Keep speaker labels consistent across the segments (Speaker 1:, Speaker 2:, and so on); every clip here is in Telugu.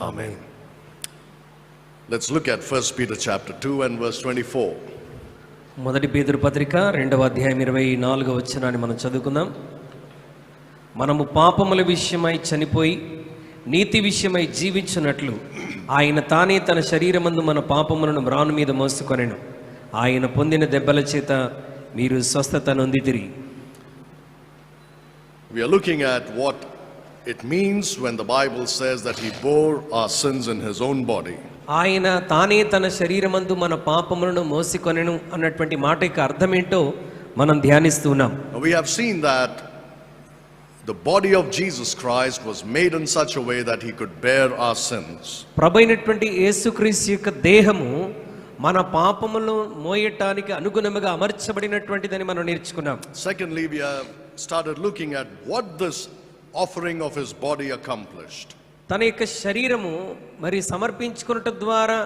Speaker 1: Amen. Let's look at 1 Peter chapter 2 and verse 24.
Speaker 2: మొదటి పేతురు పత్రిక 2వ అధ్యాయం 24వ వచనాన్ని మనం చదువుకుందాం. మనము పాపముల విషయమై చనిపోయి నీతి విషయమై జీవించున్నట్లు ఆయన తానే తన శరీరమందు మన పాపములను మ్రాను మీద మోసుకొనెను. ఆయన పొందిన దెబ్బల చేత మీరు స్వస్థత నొందితిరి.
Speaker 1: We are looking at what it means when the Bible says that he bore our sins in his own body.
Speaker 2: ఆయన తానే తన శరీరమందు మన పాపములను మోసికొనెను అన్నటువంటి మాట యొక్క అర్థం ఏంటో మనం ధ్యానిస్తున్నాం.
Speaker 1: We have seen that the body of Jesus Christ was made in such a way that he could bear our sins.
Speaker 2: ప్రభువైనటువంటి యేసుక్రీస్తు యొక్క దేహము మన పాపములను మోయటానికి అనుగుణముగా అమర్చబడినటువంటిదని మనం నేర్చుకున్నాం.
Speaker 1: Secondly, we have started looking at what this offering of his body accomplished.
Speaker 2: తన యొక్క శరీరము మరి సమర్పించుకున్నట ద్వారా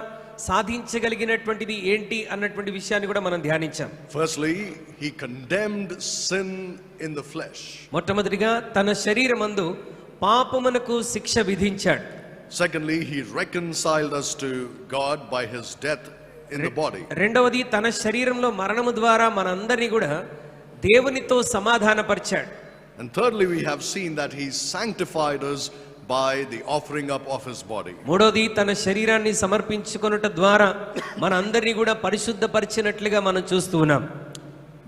Speaker 2: సాధించగలిగినటువంటిది ఏంటి అన్నటువంటి విషయాన్ని కూడా మనం ధ్యానించాం.
Speaker 1: Firstly, he condemned sin in the flesh.
Speaker 2: మొట్టమొదటిగా తన శరీరమందు పాపమునకు శిక్ష విధించాడు.
Speaker 1: Secondly, he reconciled us to God by his death in the body.
Speaker 2: రెండవది తన శరీరంలో మరణము ద్వారా మనందరినీ కూడా దేవునితో సమాధానపరిచాడు.
Speaker 1: And thirdly, we have seen that he sanctified us by the offering up of his body.
Speaker 2: మూడోది తన శరీరాన్ని సమర్పించుకొనుట ద్వారా మనందరినీ కూడా పరిశుద్ధపరిచినట్లుగా మనం చూస్తూ ఉన్నాం.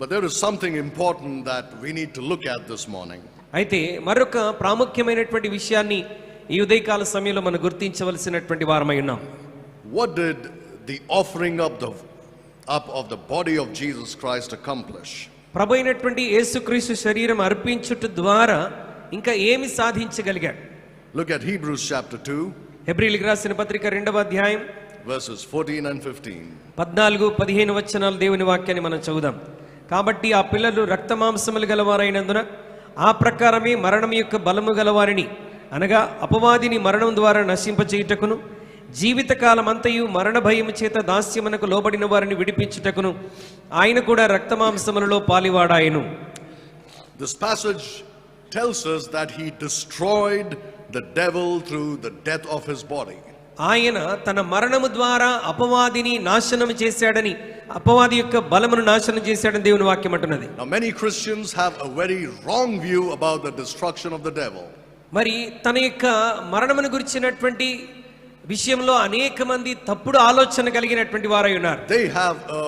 Speaker 1: But there is something important that we need to look at this morning.
Speaker 2: అయితే మరొక ప్రాముఖ్యమైనటువంటి విషయాన్ని ఈ ఉదయకాల సమయంలో మనం గుర్తించవలసినటువంటి వారమై ఉన్నాం.
Speaker 1: What did the offering up of the body of Jesus Christ accomplish?
Speaker 2: ప్రభు అయినటువంటి యేసుక్రీస్తు శరీరం అర్పించుట ద్వారా ఇంకా ఏమి సాధించగలిగాడు?
Speaker 1: Look at Hebrews chapter 2.
Speaker 2: హెబ్రీయులకు రాసిన పత్రిక 2వ అధ్యాయం
Speaker 1: verses 14 and 15.
Speaker 2: 14-15 వచనాలు దేవుని వాక్యాన్ని మనం చదువుదాం. కాబట్టి ఆ పిల్లలు రక్తమాంసములు గలవారైనందున ఆ ప్రకారమే మరణం యొక్క బలము గలవారిని అనగా అపవాదిని మరణం ద్వారా నశింపచేయుటకును జీవితకాలమంతయు మరణ భయము చేత దాస్యమునకు లోబడిన వారిని విడిపించుటకును ఆయన కూడా రక్తమాంసములలో పాలివాడాయను.
Speaker 1: This passage tells us that he destroyed the devil through the death of his body.
Speaker 2: ఆయన తన మరణము ద్వారా అపవాదిని నాశనం చేశాడని, అపవాది యొక్క బలమును నాశనం చేశాడని దేవుని వాక్యం అంటున్నది.
Speaker 1: Now many Christians have a very wrong view about the destruction of the devil.
Speaker 2: మరి తన యొక్క మరణమును గురించినటువంటి విషయంలో అనేక మంది తప్పుడు ఆలోచన కలిగినటువంటి వారై ఉన్నారు.
Speaker 1: They have a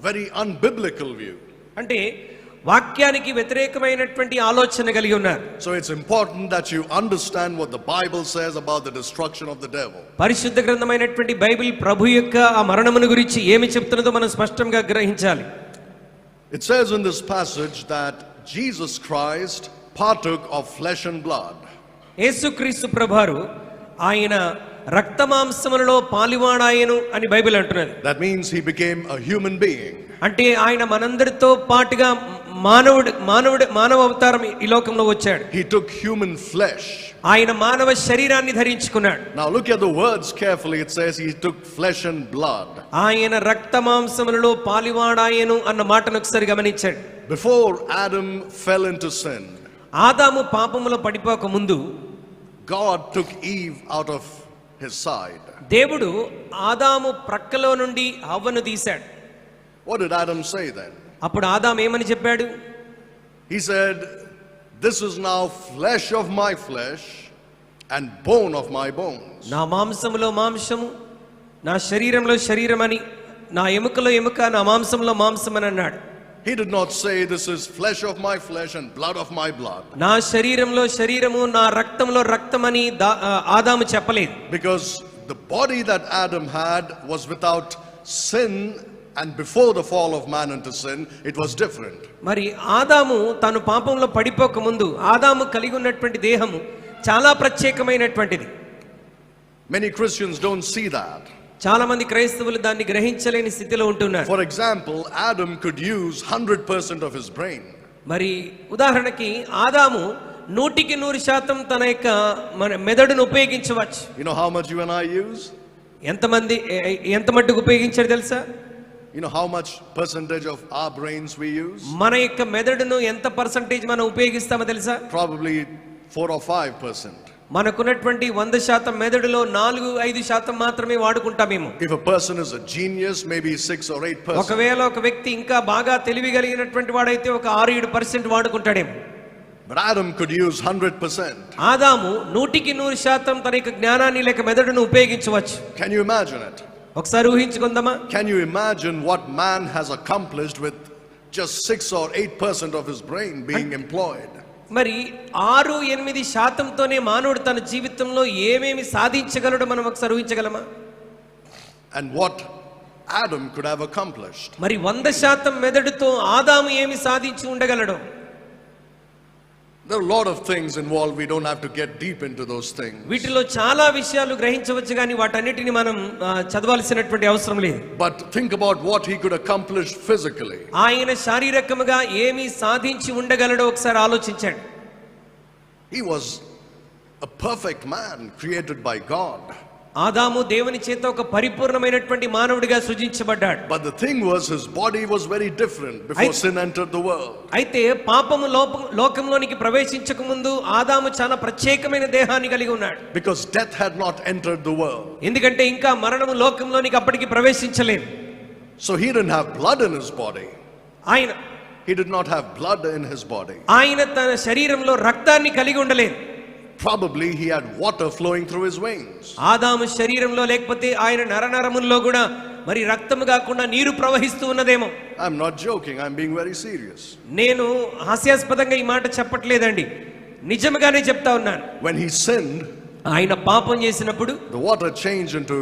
Speaker 1: very unbiblical view.
Speaker 2: అంటే వాక్యానికి వ్యతిరేకమైనటువంటి ఆలోచన కలిగి ఉన్నారు.
Speaker 1: So it's important that you understand what the Bible says about the destruction of the devil.
Speaker 2: పరిశుద్ధ గ్రంథమైనటువంటి బైబిల్ ప్రభు యొక్క ఆ మరణమును గురించి ఏమి చెప్తున్నదో మనం స్పష్టంగా గ్రహించాలి.
Speaker 1: It says in this passage that Jesus Christ partook of flesh and blood.
Speaker 2: యేసుక్రీస్తు ప్రభువారు ఆయన రక్తమాంసములలో పాలివాడాయను అని బైబిల్ అంటున్నది.
Speaker 1: That means he became a human being.
Speaker 2: అంటే ఆయన మనందరితో పాటుగా మానవ అవతారం ఈ లోకంలో వచ్చాడు.
Speaker 1: He took human flesh.
Speaker 2: ఆయన మానవ శరీరాన్ని ధరించుకున్నాడు.
Speaker 1: Now look at the words carefully. It says he took flesh and blood.
Speaker 2: ఆయన రక్తమాంసములలో పాలివాడాయను అన్న మాటను ఒకసారి గమనించండి.
Speaker 1: Before Adam fell into sin,
Speaker 2: ఆదాము పాపములో పడిపోక ముందు
Speaker 1: God took Eve out of his side.
Speaker 2: దేవుడు ఆదాము ప్రక్కలో నుండి హవ్వను తీశాడు.
Speaker 1: What did Adam say then?
Speaker 2: అప్పుడు ఆదాము ఏమని చెప్పాడు?
Speaker 1: He said, "This is now flesh of my flesh and bone of my bones."
Speaker 2: నా మాంసములో మాంసము, నా శరీరంలో శరీరమని, నా ఎముకలో ఎముక, నా మాంసంలో మాంసం అని అన్నాడు.
Speaker 1: He did not say, "This is flesh of my flesh and blood of my blood."
Speaker 2: నా శరీరంలో శరీరము, నా రక్తంలో రక్తమని ఆదాము చెప్పలేదు.
Speaker 1: Because the body that Adam had was without sin, and before the fall of man into sin, it was different.
Speaker 2: మరి ఆదాము తను పాపంలో పడిపోక ముందు ఆదాము కలిగి ఉన్నటువంటి దేహము చాలా ప్రత్యేకమైనటువంటిది.
Speaker 1: Many Christians don't see that.
Speaker 2: చాలా మంది క్రైస్తవులు దాన్ని గ్రహించలేని స్థితిలో ఉంటున్నారు.
Speaker 1: For example, Adam could use 100% of his brain.
Speaker 2: మరి ఉదాహరణకి ఆదాము 100% తన యొక్క మెదడును ఉపయోగించవచ్చు.
Speaker 1: You know how much you and I use?
Speaker 2: ఎంత మట్టుకు ఉపయోగించారు తెలుసా?
Speaker 1: You know how much percentage of our brains we use?
Speaker 2: మన యొక్క మెదడును ఎంత పర్సెంటేజ్ మనం ఉపయోగిస్తామో తెలుసా?
Speaker 1: Probably 4 or 5%.
Speaker 2: మనకున్నటువంటి 100% మెదడులో 4-5% మాత్రమే వాడుకుంటామేమో.
Speaker 1: If a person is a genius, maybe 6 or 8%.
Speaker 2: ఒకవేళ ఒక వ్యక్తి ఇంకా బాగా తెలివిగలిగినటువంటి వాడైతే ఒక 6-7% వాడుకుంటాడేమో.
Speaker 1: But Adam could use 100%.
Speaker 2: ఆదాము 100% తన యొక్క జ్ఞానాన్ని లేక మెదడును ఉపయోగించవచ్చు.
Speaker 1: Can you imagine it?
Speaker 2: ఒకసారి ఊహించుకుందామా?
Speaker 1: Can you imagine what man has accomplished with just 6 or 8% of his brain being employed?
Speaker 2: మరి 6-8%తోనే మానవుడు తన జీవితంలో ఏమేమి సాధించగలడో మనం ఒకసారి ఊహించగలమా?
Speaker 1: And what Adam could have accomplished.
Speaker 2: మరి 100% మెదడుతో ఆదాము ఏమి సాధించి ఉండగలడు?
Speaker 1: There are a lot of things involved. We don't have to get deep into those things.
Speaker 2: వీటిలో చాలా విషయాలు గ్రహించవచ్చు కానీ వాటన్నిటిని మనం చదవాల్సినటువంటి అవసరం లేదు.
Speaker 1: But think about what he could accomplish physically.
Speaker 2: ఆయన శారీరకముగా ఏమి సాధించి ఉండగలడో ఒకసారి ఆలోచించండి.
Speaker 1: He was a perfect man created by God.
Speaker 2: ఆదాము దేవుని చేత ఒక పరిపూర్ణమైనటువంటి మానవుడిగా సృజించబడ్డాడు.
Speaker 1: But the thing was, his body was very different before sin entered the world.
Speaker 2: అయితే పాపము లోకంలోనికి ప్రవేశించక ముందు ఆదాము చాలా ప్రత్యేకమైన దేహాన్ని కలిగి ఉన్నాడు.
Speaker 1: Because death had not entered the world.
Speaker 2: ఎందుకంటే ఇంకా మరణము లోకంలోనికి అప్పటికి ప్రవేశించలేదు.
Speaker 1: So he didn't have blood in his body. He did not have blood in his body.
Speaker 2: ఆయన తన శరీరంలో రక్తాన్ని కలిగి ఉండలేదు.
Speaker 1: Probably he had water flowing through his veins.
Speaker 2: ఆదాము శరీరంలో లేకపోతే ఆయన నరనరముల్లో కూడా మరి రక్తము కాకుండా నీరు ప్రవహిస్తూ ఉన్నదేమో.
Speaker 1: I'm not joking, I'm being very serious.
Speaker 2: నేను హాస్యాస్పదంగా ఈ మాట చెప్పట్లేదండి, నిజంగానే చెప్తా ఉన్నాను.
Speaker 1: When he sinned,
Speaker 2: ఆయన పాపం చేసినప్పుడు
Speaker 1: the water changed into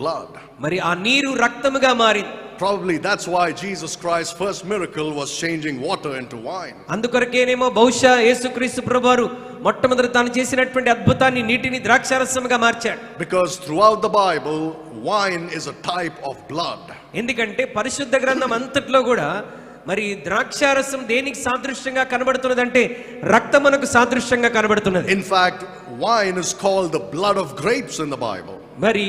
Speaker 1: blood.
Speaker 2: మరి ఆ నీరు రక్తముగా మారింది.
Speaker 1: Probably that's why Jesus Christ's first miracle was changing water into wine.
Speaker 2: అందుకొరకేనేమో బహుశా యేసుక్రీస్తు ప్రభువారు మొట్టమొదట తాను చేసినటువంటి అద్భుతాన్ని నీటిని ద్రాక్షారసముగా మార్చాడు.
Speaker 1: Because throughout the Bible, wine is a type of blood.
Speaker 2: ఎందుకంటే పరిశుద్ధ గ్రంథం అంతట్లో కూడా మరి ద్రాక్షారసం దేనికి సాదృశ్యంగా కనబడుతున్నదంటే రక్తమునకు సాదృశ్యంగా కనబడుతున్నది.
Speaker 1: In fact, wine is called the blood of grapes in the Bible.
Speaker 2: మరి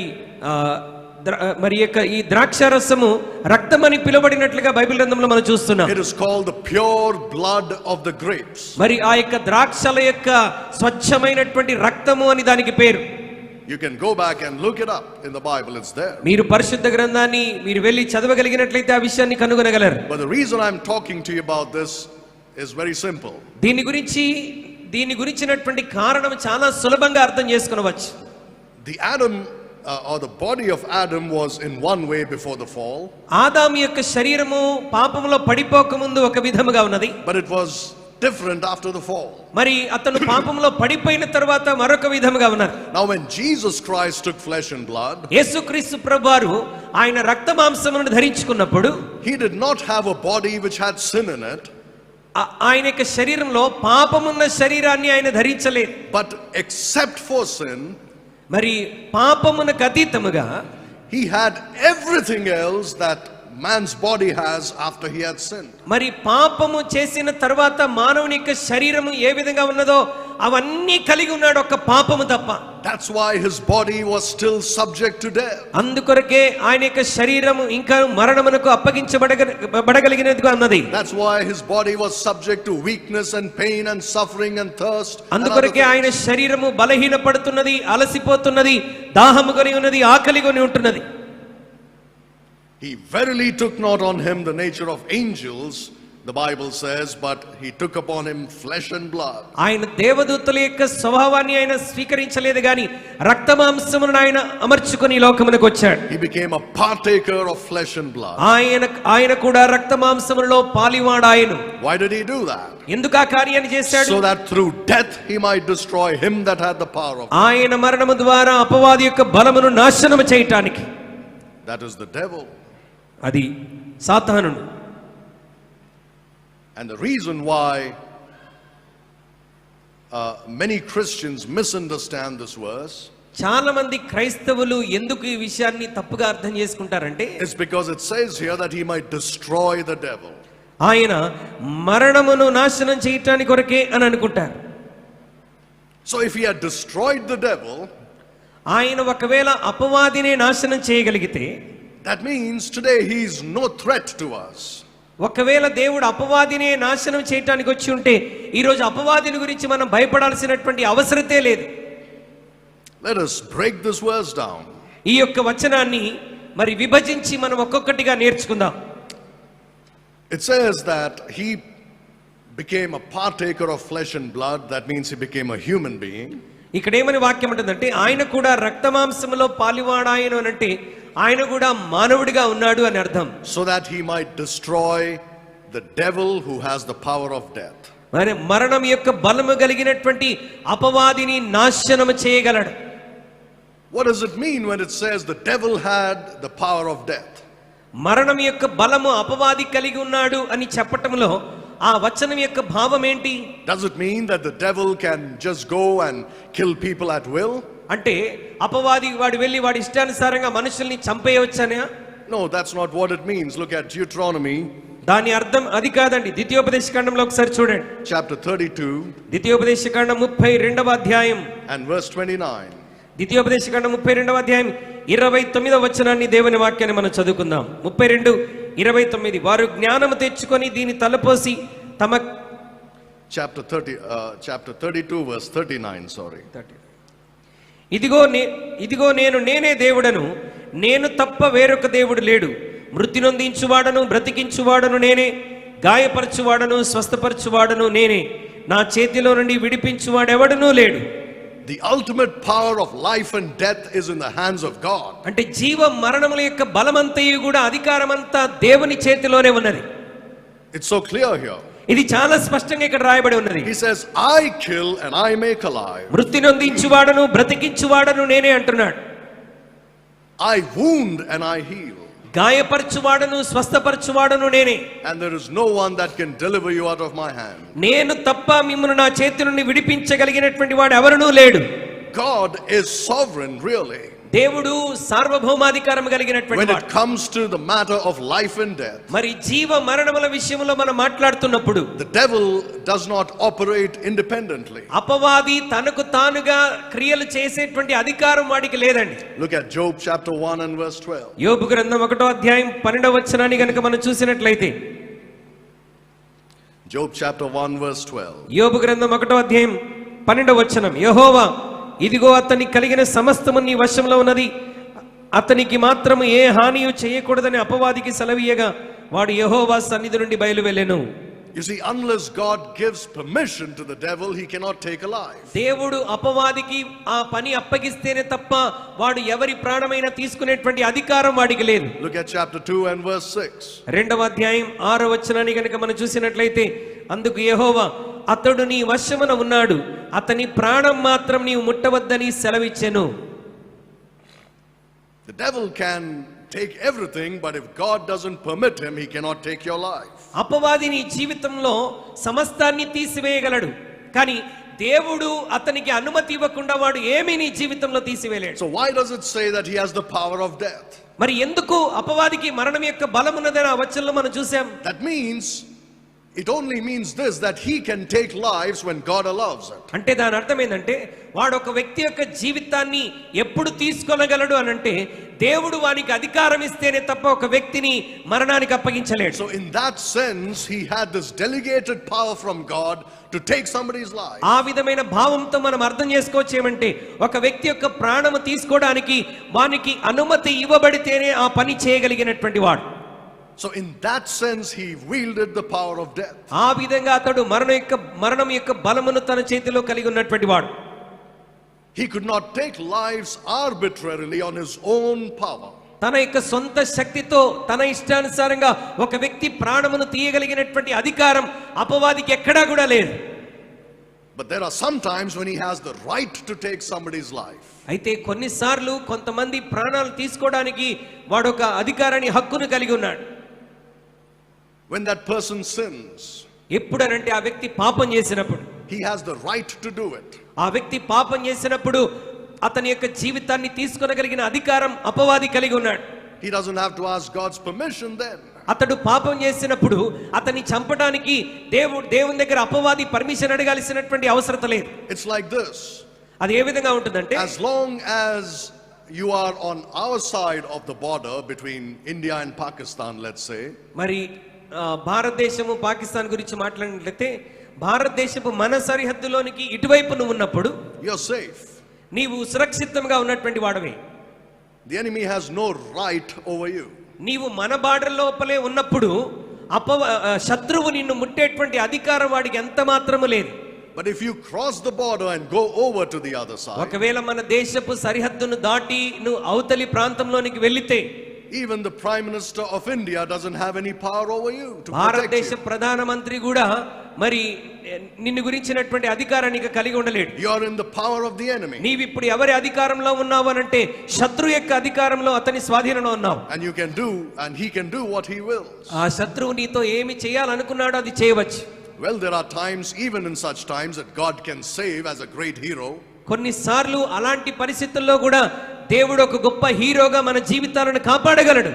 Speaker 2: ఈ ద్రాక్షారసము రక్తమని పిలువబడినట్లుగా బైబిల్ గ్రంథంలో మనం చూస్తున్నాం.
Speaker 1: It is called the pure blood of the grapes.
Speaker 2: మరి ఆ యొక్క ద్రాక్షల యొక్క స్వచ్ఛమైనటువంటి రక్తము అని దానికి పేరు.
Speaker 1: You can go back and look it up in the Bible, it's there.
Speaker 2: మీరు పరిశుద్ధ గ్రంథాన్ని మీరు వెళ్ళి చదవగలిగినట్లయితే ఆ విషయాన్ని కనుగొనగలరు.
Speaker 1: But the reason I'm talking to you about this is very simple.
Speaker 2: దీని గురించినటువంటి కారణం చాలా సులభంగా అర్థం చేసుకొనవచ్చు.
Speaker 1: The Adam or the body of Adam was in one way before the fall.
Speaker 2: ఆదాము యొక్క శరీరము పాపములో పడిపోక ముందు ఒక విధముగా ఉన్నది.
Speaker 1: But it was different after the fall.
Speaker 2: మరి అతను పాపములో పడిపోయిన తర్వాత మరొక విధముగా ఉన్నారు.
Speaker 1: Now when Jesus Christ took flesh and blood,
Speaker 2: యేసుక్రీస్తు ప్రభువారు ఆయన రక్త మాంసములను ధరించుకున్నప్పుడు
Speaker 1: he did not have a body which had sin in it.
Speaker 2: ఆయన యొక్క శరీరంలో పాపమున్న శరీరాన్ని ఆయన ధరించలేదు.
Speaker 1: But except for sin,
Speaker 2: మరి పాపమునకు అతీతముగా
Speaker 1: he had everything else that man's body has after he had sinned.
Speaker 2: మరి పాపము చేసిన తర్వాత మానవుని యొక్క శరీరము ఏ విధంగా ఉన్నదో అవన్నీ కలిగి ఉన్నాడు, ఒక్క పాపము తప్ప.
Speaker 1: That's why his body was still subject to death.
Speaker 2: అందుకొరకే ఆయన యొక్క శరీరము ఇంకా మరణమునకు అప్పగించబడగలిగినదిగా ఉన్నది.
Speaker 1: That's why his body was subject to weakness and pain and suffering and thirst.
Speaker 2: అందుకొరకే ఆయన శరీరము బలహీనపడుతున్నది, అలసిపోతున్నది, దాహము కొని ఉన్నది, ఆకలి కొని ఉంటున్నది.
Speaker 1: He verily took not on him the nature of angels, the Bible says, but he took upon him flesh and blood.
Speaker 2: ఆయన దేవదూతల యొక్క స్వభావాన్ని ఆయన స్వీకరించలేదు గాని రక్తమాంసమును ఆయన అమర్చుకొని ఈ లోకమునకు వచ్చాడు.
Speaker 1: He became a partaker of flesh and blood.
Speaker 2: ఆయన కూడా రక్తమాంసములలో పాలివాడాయను.
Speaker 1: Why did he do that?
Speaker 2: ఎందుకు ఆ కార్యాన్ని చేశాడు?
Speaker 1: So that through death he might destroy him that had the power of.
Speaker 2: ఆయన మరణము ద్వారా అపవాది యొక్క బలమును నాశనము చేయటానికి.
Speaker 1: That is the devil.
Speaker 2: అది సాతానుడు.
Speaker 1: And the reason why many Christians misunderstand this verse,
Speaker 2: చాలా మంది క్రైస్తవులు ఎందుకు ఈ విషయాన్ని తప్పుగా అర్థం చేసుకుంటారంటే,
Speaker 1: is because it says here that he might destroy the devil.
Speaker 2: ఆయన మరణమును నాశనం చేయటానికి కొరకే అని అనుకుంటారు.
Speaker 1: So if he had destroyed the devil,
Speaker 2: ఆయన ఒకవేళ అపవాదినే నాశనం చేయగలిగితే,
Speaker 1: that means today he is no threat to us.
Speaker 2: ఒకవేళ దేవుడు అపవాదినే నాశనం చేయటానికి వచ్చి ఉంటే ఈ రోజు అపవాదిని గురించి మనం భయపడాల్సినటువంటి అవసరతే లేదు.
Speaker 1: Let us break this verse down.
Speaker 2: ఈ యొక్క వచనాన్ని మరి విభజించి మనం ఒక్కొక్కటిగా నేర్చుకుందాం.
Speaker 1: It says that he became a partaker of flesh and blood. That means he became a human being.
Speaker 2: ఇక్కడ ఏమని వాక్యం ఉంటుందంటే ఆయన కూడా రక్తమాంసములో పాలివాడాయను అని అంటే ఆయన కూడా మానవుడిగా ఉన్నాడు అని అర్థం.
Speaker 1: So that he might destroy the devil who has the power of death.
Speaker 2: మరి మరణం యొక్క బలము కలిగినటువంటి అపవాదిని నాశనము చేయగలడు.
Speaker 1: What does it mean when it says the devil had the power of death?
Speaker 2: మరణం యొక్క బలము అపవాది కలిగి ఉన్నాడు అని చెప్పటంలో ఆ వచనం యొక్క భావం ఏంటి?
Speaker 1: Does it mean that the devil can just go and kill people at will?
Speaker 2: అంటే అపవాది వాడు వెళ్ళి వాడి ఇష్టానుసారంగా మనుషుల్ని చంపేయవచ్చనా?
Speaker 1: No, that's not what it means. Look at Deuteronomy
Speaker 2: దాని అర్థం అది కాదండి. ద్వితీయోపదేశకాండంలో ఒకసారి చూడండి.
Speaker 1: chapter 32
Speaker 2: ద్వితీయోపదేశకాండం 32వ అధ్యాయం
Speaker 1: and verse 29.
Speaker 2: ద్వితీయోపదేశకాండం 32వ అధ్యాయం 29వ వచనాన్ని దేవుని వాక్యాన్ని మనం చదువుకుందాం. 32:29 వారు జ్ఞానము తెచ్చుకొని దీని తలపోసి తమ
Speaker 1: chapter 32 verse 39, sorry.
Speaker 2: ఇదిగో నేనే దేవుడను, నేను తప్ప వేరొక దేవుడు లేడు. మృతి నొందించువాడను బ్రతికించువాడను నేనే, గాయపరచువాడను స్వస్థపరచువాడను నేనే, నా చేతిలో నుండి విడిపించువాడెవడనూ లేడు.
Speaker 1: The ultimate power of life and death is in the hands of God.
Speaker 2: అంటే జీవ మరణముల యొక్క బలమంతయు కూడా అధికారమంతా దేవుని చేతిలోనే ఉన్నది.
Speaker 1: It's so clear here.
Speaker 2: ఇది చాలా స్పష్టంగా ఇక్కడ రాయబడి ఉన్నది.
Speaker 1: He says, I kill and I make alive.
Speaker 2: మృతి నొందించువాడను బ్రతికించువాడను నేనే అంటున్నాడు.
Speaker 1: I wound and I heal.
Speaker 2: గాయపరచువాడను స్వస్థపరచువాడను నేనే.
Speaker 1: And there is no one that can deliver you out of my hand.
Speaker 2: నేను తప్ప మిమ్మల్ని నా చేతి నుండి విడిపించగలిగినటువంటి వాడు ఎవరునూ లేడు.
Speaker 1: God is sovereign, really.
Speaker 2: దేవుడు సార్వభౌమాధికారం కలిగినటువంటి
Speaker 1: When
Speaker 2: వాడు.
Speaker 1: it comes to the matter of life and death,
Speaker 2: మరి జీవ మరణముల విషయంలో మనం మాట్లాడుతున్నప్పుడు
Speaker 1: the devil does not operate independently.
Speaker 2: అపవాది తనకు తానుగా క్రియలు చేసేటువంటి అధికారం వాడికి లేదండి.
Speaker 1: Look at Job chapter 1 and verse 12.
Speaker 2: యోబు గ్రంథం 1వ అధ్యాయం 12వ వచనాన్ని గనుక మనం చూసినట్లయితే
Speaker 1: Job chapter 1 verse 12.
Speaker 2: యోబు గ్రంథం 1వ అధ్యాయం 12వ వచనం యెహోవా ఇదిగో అతనికి కలిగిన సమస్తము నీ వశంలో ఉన్నది, అతనికి మాత్రము ఏ హానియు చేయకూడదని అపవాదికి సెలవీయగా వాడు యెహోవా సన్నిధి నుండి బయలు వెళ్ళెను.
Speaker 1: You see, unless God gives permission to the devil, he cannot take alive.
Speaker 2: దేవుడు అపవాదికి ఆ పని అప్పగిస్తేనే తప్ప వాడు ఎవరి ప్రాణమైనా తీసుకునేటువంటి అధికారం వాడికి లేదు.
Speaker 1: Look at chapter 2 and verse 6.
Speaker 2: 2వ అధ్యాయం 6వ వచనాన్ని గనుక మనం చూసినట్లయితే అందుకు యెహోవా అతడు నీ వశమున ఉన్నాడు, అతని ప్రాణం మాత్రం నీవు ముట్టవద్దని సెలవిచ్చెను.
Speaker 1: The devil can take everything, but if God doesn't permit him, he cannot take your life.
Speaker 2: అపవాది నీ జీవితంలో సమస్తాన్ని తీసివేయగలడు, కానీ దేవుడు అతనికి అనుమతి ఇవ్వకుండా వాడు ఏమీ నీ జీవితంలో తీసివేయలేడు.
Speaker 1: So why does it say that he has the power of death?
Speaker 2: మరి ఎందుకు అపవాదికి మరణం యొక్క బలం ఉన్నదని ఆ వచనంలో మనం చూసాం.
Speaker 1: That means it only means this, that he can take lives when God allows it.
Speaker 2: అంటే దాని అర్థం ఏంటంటే వాడు ఒక వ్యక్తి యొక్క జీవితాన్ని ఎప్పుడు తీసుకోగలడు అని అంటే దేవుడు వానికి అధికారం ఇస్తేనే తప్ప ఒక వ్యక్తిని మరణానికి అప్పగించలేడు.
Speaker 1: So in that sense he had this delegated power from God to take somebody's life.
Speaker 2: ఆ విధమైన భావంతో మనం అర్థం చేసుకోవచ్చు ఏమంటే ఒక వ్యక్తి యొక్క ప్రాణము తీసుకోవడానికి వానికి అనుమతి ఇవ్వబడితేనే ఆ పని చేయగలిగినటువంటి వాడు.
Speaker 1: So in that sense he wielded the power of death.
Speaker 2: ఆ విధంగా అతడు మరణం యొక్క బలమును తన చేతిలో కలిగి ఉన్నటువంటి వాడు.
Speaker 1: He could not take lives arbitrarily on his own power.
Speaker 2: తన యొక్క సొంత శక్తితో తన ఇష్టానుసారంగా ఒక వ్యక్తి ప్రాణమును తీయగలిగినటువంటి అధికారం అపవాదికి ఎక్కడా కూడా లేదు.
Speaker 1: But there are some times when he has the right to take somebody's life.
Speaker 2: అయితే కొన్నిసార్లు కొంతమంది ప్రాణాలు తీసుకోవడానికి వాడు ఒక అధికారాన్ని హక్కును కలిగి ఉన్నాడు.
Speaker 1: When that person sins,
Speaker 2: ఎప్పుడనంటే ఆ వ్యక్తి పాపం చేసినప్పుడు
Speaker 1: he has the right to do it.
Speaker 2: ఆ వ్యక్తి పాపం చేసినప్పుడు అతని యొక్క జీవితాన్ని తీసుకొనగలిగిన అధికారం అపవాది కలిగి ఉన్నాడు.
Speaker 1: He doesn't have to ask God's permission then.
Speaker 2: అతడు పాపం చేసినప్పుడు అతన్ని చంపడానికి దేవుని దగ్గర అపవాది పర్మిషన్ అడగాల్సినటువంటి అవసరం లేదు.
Speaker 1: It's like this.
Speaker 2: అది ఏ విధంగా ఉంటుందంటే
Speaker 1: As long as you are on our side of the border between India and Pakistan, let's say,
Speaker 2: మరి భారతదేశము పాకిస్తాన్ గురించి మాట్లాడినట్లయితే భారతదేశపు మన సరిహద్దులోనికి ఇటువైపు నువ్వు ఉన్నప్పుడు
Speaker 1: you're safe.
Speaker 2: నీవు సురక్షితంగా ఉన్నటువంటి వాడవే.
Speaker 1: The enemy has no right over you.
Speaker 2: నీవు మన బార్డర్ లోపలే ఉన్నప్పుడు శత్రువు నిన్ను ముట్టేటువంటి అధికారం వాడికి ఎంత మాత్రము లేదు.
Speaker 1: But if you cross the border and go over to the other side,
Speaker 2: ఒకవేళ మన దేశపు సరిహద్దును దాటి నువ్వు అవతలి ప్రాంతంలోనికి వెళితే,
Speaker 1: even the Prime Minister of India doesn't have any power over you to protect
Speaker 2: భారతదేశ
Speaker 1: you.
Speaker 2: ప్రధానమంత్రి కూడా మరి నిన్ను గురించినటువంటి అధికారాన్ని కలిగి ఉండలేడు.
Speaker 1: You are in the power of the enemy.
Speaker 2: నీవిప్పుడు ఎవరి అధికారంలో ఉన్నావు అనంటే శత్రు యొక్క అధికారంలో, అతని స్వాధీనంలో ఉన్నావు.
Speaker 1: And you can do, and he can do what he wills.
Speaker 2: ఆ శత్రువు నీతో ఏమి చేయాలనుకున్నాడో అది చేయవచ్చు.
Speaker 1: Well, there are times, even in such times, that God can save as a great hero.
Speaker 2: కొన్నిసార్లు అలాంటి పరిస్థితుల్లో కూడా దేవుడు ఒక గొప్ప హీరోగా మన జీవితాలను కాపాడగలడు.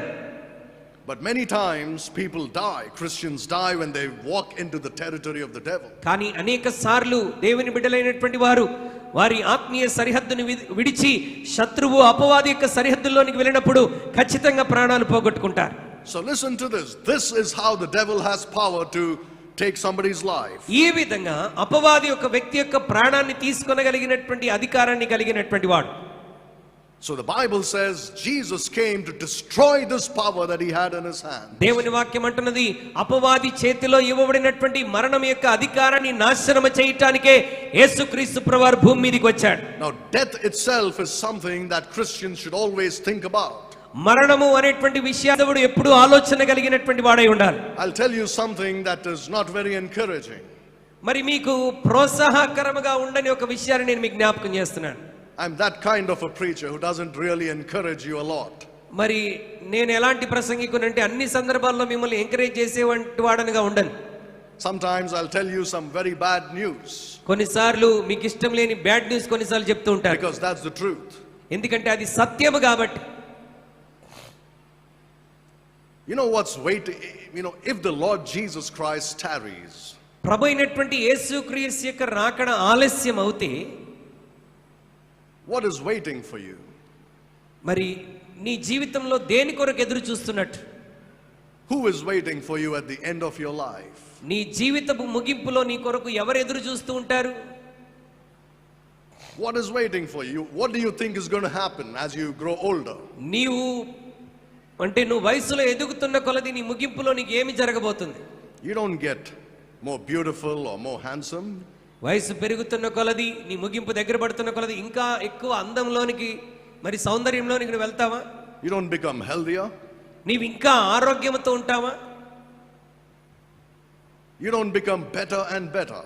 Speaker 1: But many times people die, Christians die when they walk into the territory of the devil.
Speaker 2: కానీ అనేక సార్లు దేవుని బిడ్డలైనటువంటి వారు వారి ఆత్మీయ సరిహద్దును విడిచి శత్రువు అపవాది యొక్క సరిహద్దుల్లోనికి వెళ్ళినప్పుడు ఖచ్చితంగా ప్రాణాలు పోగొట్టుకుంటారు.
Speaker 1: So listen to this. This is how the devil has power to take somebody's life.
Speaker 2: ఈ విధంగా అపవాది ఒక వ్యక్తి యొక్క ప్రాణాన్ని తీసుకొనగలిగినటువంటి అధికారాన్ని కలిగినటువంటి వాడు.
Speaker 1: So the Bible says Jesus came to destroy this power that he had in his hand.
Speaker 2: దేవుని వాక్యం అంటున్నది అపవాది చేతిలో ఇవ్వబడినటువంటి మరణం యొక్క అధికారాన్ని నాశనం చేయటానికే యేసుక్రీస్తు ప్రభువారు భూమి మీదకి వచ్చాడు.
Speaker 1: Now death itself is something that Christians should always think about.
Speaker 2: మరణము అనేటువంటి విషయాన్ని ఎప్పుడు ఆలోచన కలిగినటువంటి వాడై ఉండాలి.
Speaker 1: I'll tell you something that is not very encouraging.
Speaker 2: మరి మీకు ప్రోత్సాహకరముగా ఉండని ఒక విషయాన్ని నేను మీకు జ్ఞాపకం చేస్తున్నాను.
Speaker 1: I'm that kind of a preacher who doesn't really encourage you a lot.
Speaker 2: మరి నేను ఎలాంటి ప్రసంగికునంటే అన్ని సందర్భాల్లో మిమ్మల్ని ఎంకరేజ్ చేసేవంటి వాడనిగా ఉండను.
Speaker 1: Sometimes I'll tell you some very bad news.
Speaker 2: కొన్నిసార్లు మీకు ఇష్టం లేని బ్యాడ్ న్యూస్ కొన్నిసార్లు చెప్తూ ఉంటాను.
Speaker 1: Because that's the truth.
Speaker 2: ఎందుకంటే అది సత్యము కాబట్టి.
Speaker 1: You know what's waiting? You know, if the Lord Jesus Christ tarries,
Speaker 2: ప్రభు అయినటువంటి యేసుక్రీస్తు యొక్క రాకడ ఆలస్యం అవుతే
Speaker 1: what is waiting for you?
Speaker 2: మరి నీ జీవితంలో దేని కొరకు ఎదురు చూస్తున్నట్టు?
Speaker 1: Who is waiting for you at the end of your life?
Speaker 2: నీ జీవితపు ముగింపులో నీ కొరకు ఎవరు ఎదురు చూస్తూ ఉంటారు?
Speaker 1: What is waiting for you? What do you think is going to happen as you grow older?
Speaker 2: నీవు అంటే నువ్వు వయసులో ఎదుగుతున్న కొలది నీ ముగింపులో నీకు ఏమి జరగబోతుంది?
Speaker 1: You don't get more beautiful or more handsome.
Speaker 2: వయసు పెరుగుతున్న కొలది, నీ ముగింపు దగ్గర పడుతున్న కొలది ఇంకా ఎక్కువ అందంలోనికి మరి సౌందర్యంలోనికి నువ్వు వెళ్తావా?
Speaker 1: You don't become healthier.
Speaker 2: నీవు ఇంకా ఆరోగ్యంతో ఉంటావా?
Speaker 1: You don't become better and better.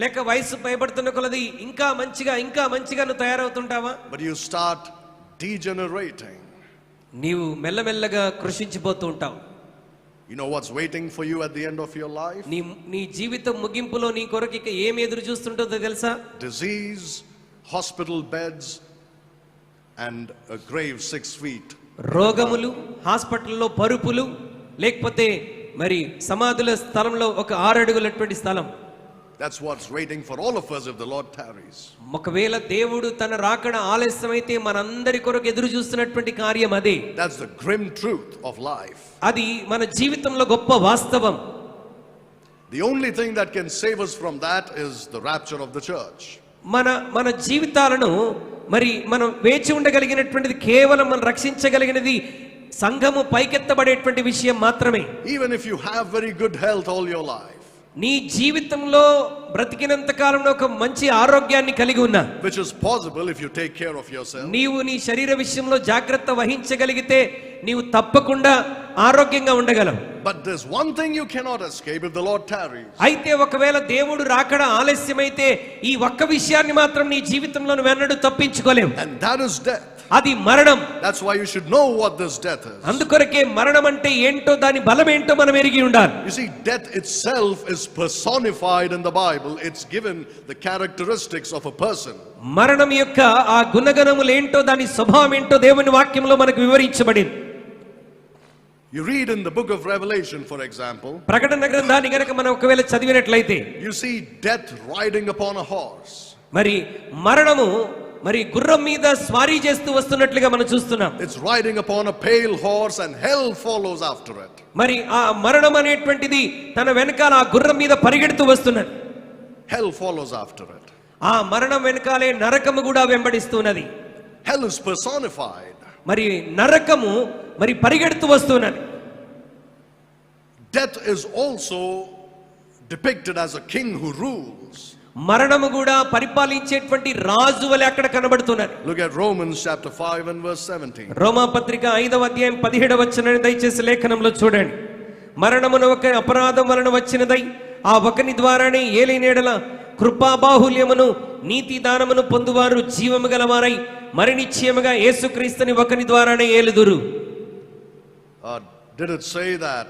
Speaker 2: లేక వయసు పైబడుతున్న కొలది ఇంకా మంచిగా నువ్వు తయారవుతుంటావా?
Speaker 1: But you start degenerating.
Speaker 2: నీవు మెల్లమెల్లగా కృషించిపోతూ ఉంటావు.
Speaker 1: You know what's waiting for you at the end of your life?
Speaker 2: నీ జీవితం ముగింపులో నీ కొరకు ఇక ఏమి ఎదురు చూస్తుంటుందో తెలుసా?
Speaker 1: Disease, hospital beds, and a grave 6 feet.
Speaker 2: రోగములు, హాస్పిటల్లో పరుపులు, లేకపోతే మరి సమాధుల స్థలంలో ఒక 6 అడుగులటువంటి స్థలం.
Speaker 1: That's what's waiting for all of us if the Lord tarries.
Speaker 2: ఒకవేళ దేవుడు తన రాకడ ఆలస్యమైతే మనందరి కొరకు ఎదురు చూస్తున్నటువంటి కార్యం అదే.
Speaker 1: That's the grim truth of life.
Speaker 2: అది మన జీవితంలో గొప్ప వాస్తవం.
Speaker 1: The only thing that can save us from that is the rapture of the church.
Speaker 2: మన జీవితాలను మరి మనం వేచి ఉండగలిగినటువంటిది, కేవలం మనం రక్షించగలిగినది సంఘము పైకెత్తబడేటువంటి విషయం మాత్రమే.
Speaker 1: Even if you have very good health all your life,
Speaker 2: నీ జీవితంలో బ్రతికినంత కాలంలో ఒక మంచి ఆరోగ్యాన్ని కలిగి ఉన్నా,
Speaker 1: which is possible if you take care of yourself,
Speaker 2: నీవు నీ శరీర విషయంలో జాగ్రత్త వహించగలిగితే నీవు తప్పకుండా ఆరోగ్యంగా ఉండగలవు.
Speaker 1: but there's one thing you cannot escape if the Lord tarries.
Speaker 2: అయితే ఒకవేళ దేవుడు రాకడ ఆలస్యమైతే ఈ ఒక్క విషయాన్ని మాత్రం నీ జీవితంలో నువ్వెన్నడూ తప్పించుకోలేవు.
Speaker 1: And that is death.
Speaker 2: అది మరణం.
Speaker 1: That's why you should know what this death is.
Speaker 2: అందుకొరకే మరణం అంటే ఏంటో, దాని బలం ఏంటో మనం ఎరిగి ఉండాలి.
Speaker 1: You see, death itself is personified in the Bible. It's given the characteristics of a person.
Speaker 2: మరణం యొక్క ఆ గుణగణములు ఏంటో, దాని స్వభావం ఏంటో దేవుని వాక్యంలో మనకు వివరించబడింది.
Speaker 1: You read in the book of Revelation, for example,
Speaker 2: ప్రకటన గ్రంథాన్ని గనక మనం ఒకవేళ చదివినట్లయితే
Speaker 1: you see death riding upon a horse.
Speaker 2: మరి మరణము మరి గుర్రం మీద స్వారీ చేస్తూ వస్తున్నట్లుగా మనం చూస్తున్నాం.
Speaker 1: It's riding upon a pale horse and hell follows after it.
Speaker 2: మరి ఆ మరణం అనేటువంటిది తన వెనకాల ఆ గుర్రం మీద పరిగెడుతూ వస్తున్నది.
Speaker 1: Hell follows after it.
Speaker 2: ఆ ఆ మరణం వెనకాలే నరకము కూడా వెంబడిస్తున్నది.
Speaker 1: Hell is personified.
Speaker 2: మరి నరకము మరి పరిగెడుతూ వస్తున్నది.
Speaker 1: Death is also depicted as a king who rules.
Speaker 2: మరణము కూడా పరిపాలించేటువంటి రాజు వలె అక్కడ కనబడుతున్నది.
Speaker 1: Look at Romans chapter 5 and verse 17.
Speaker 2: రోమా పత్రిక 5వ అధ్యాయం 17వ వచనాన్ని దయచేసి లేఖనంలో చూడండి. మరణమున ఒక అపరాధం వలన వచ్చినదై ఆ ఒకని ద్వారానే ఏలినేడల కృపాబాహుల్యమును నీతి దానమును పొందువారు జీవము గలవారై మరి నిశ్చయముగా యేసుక్రీస్తుని ఒకని ద్వారానే ఏలుదురు.
Speaker 1: Did it say that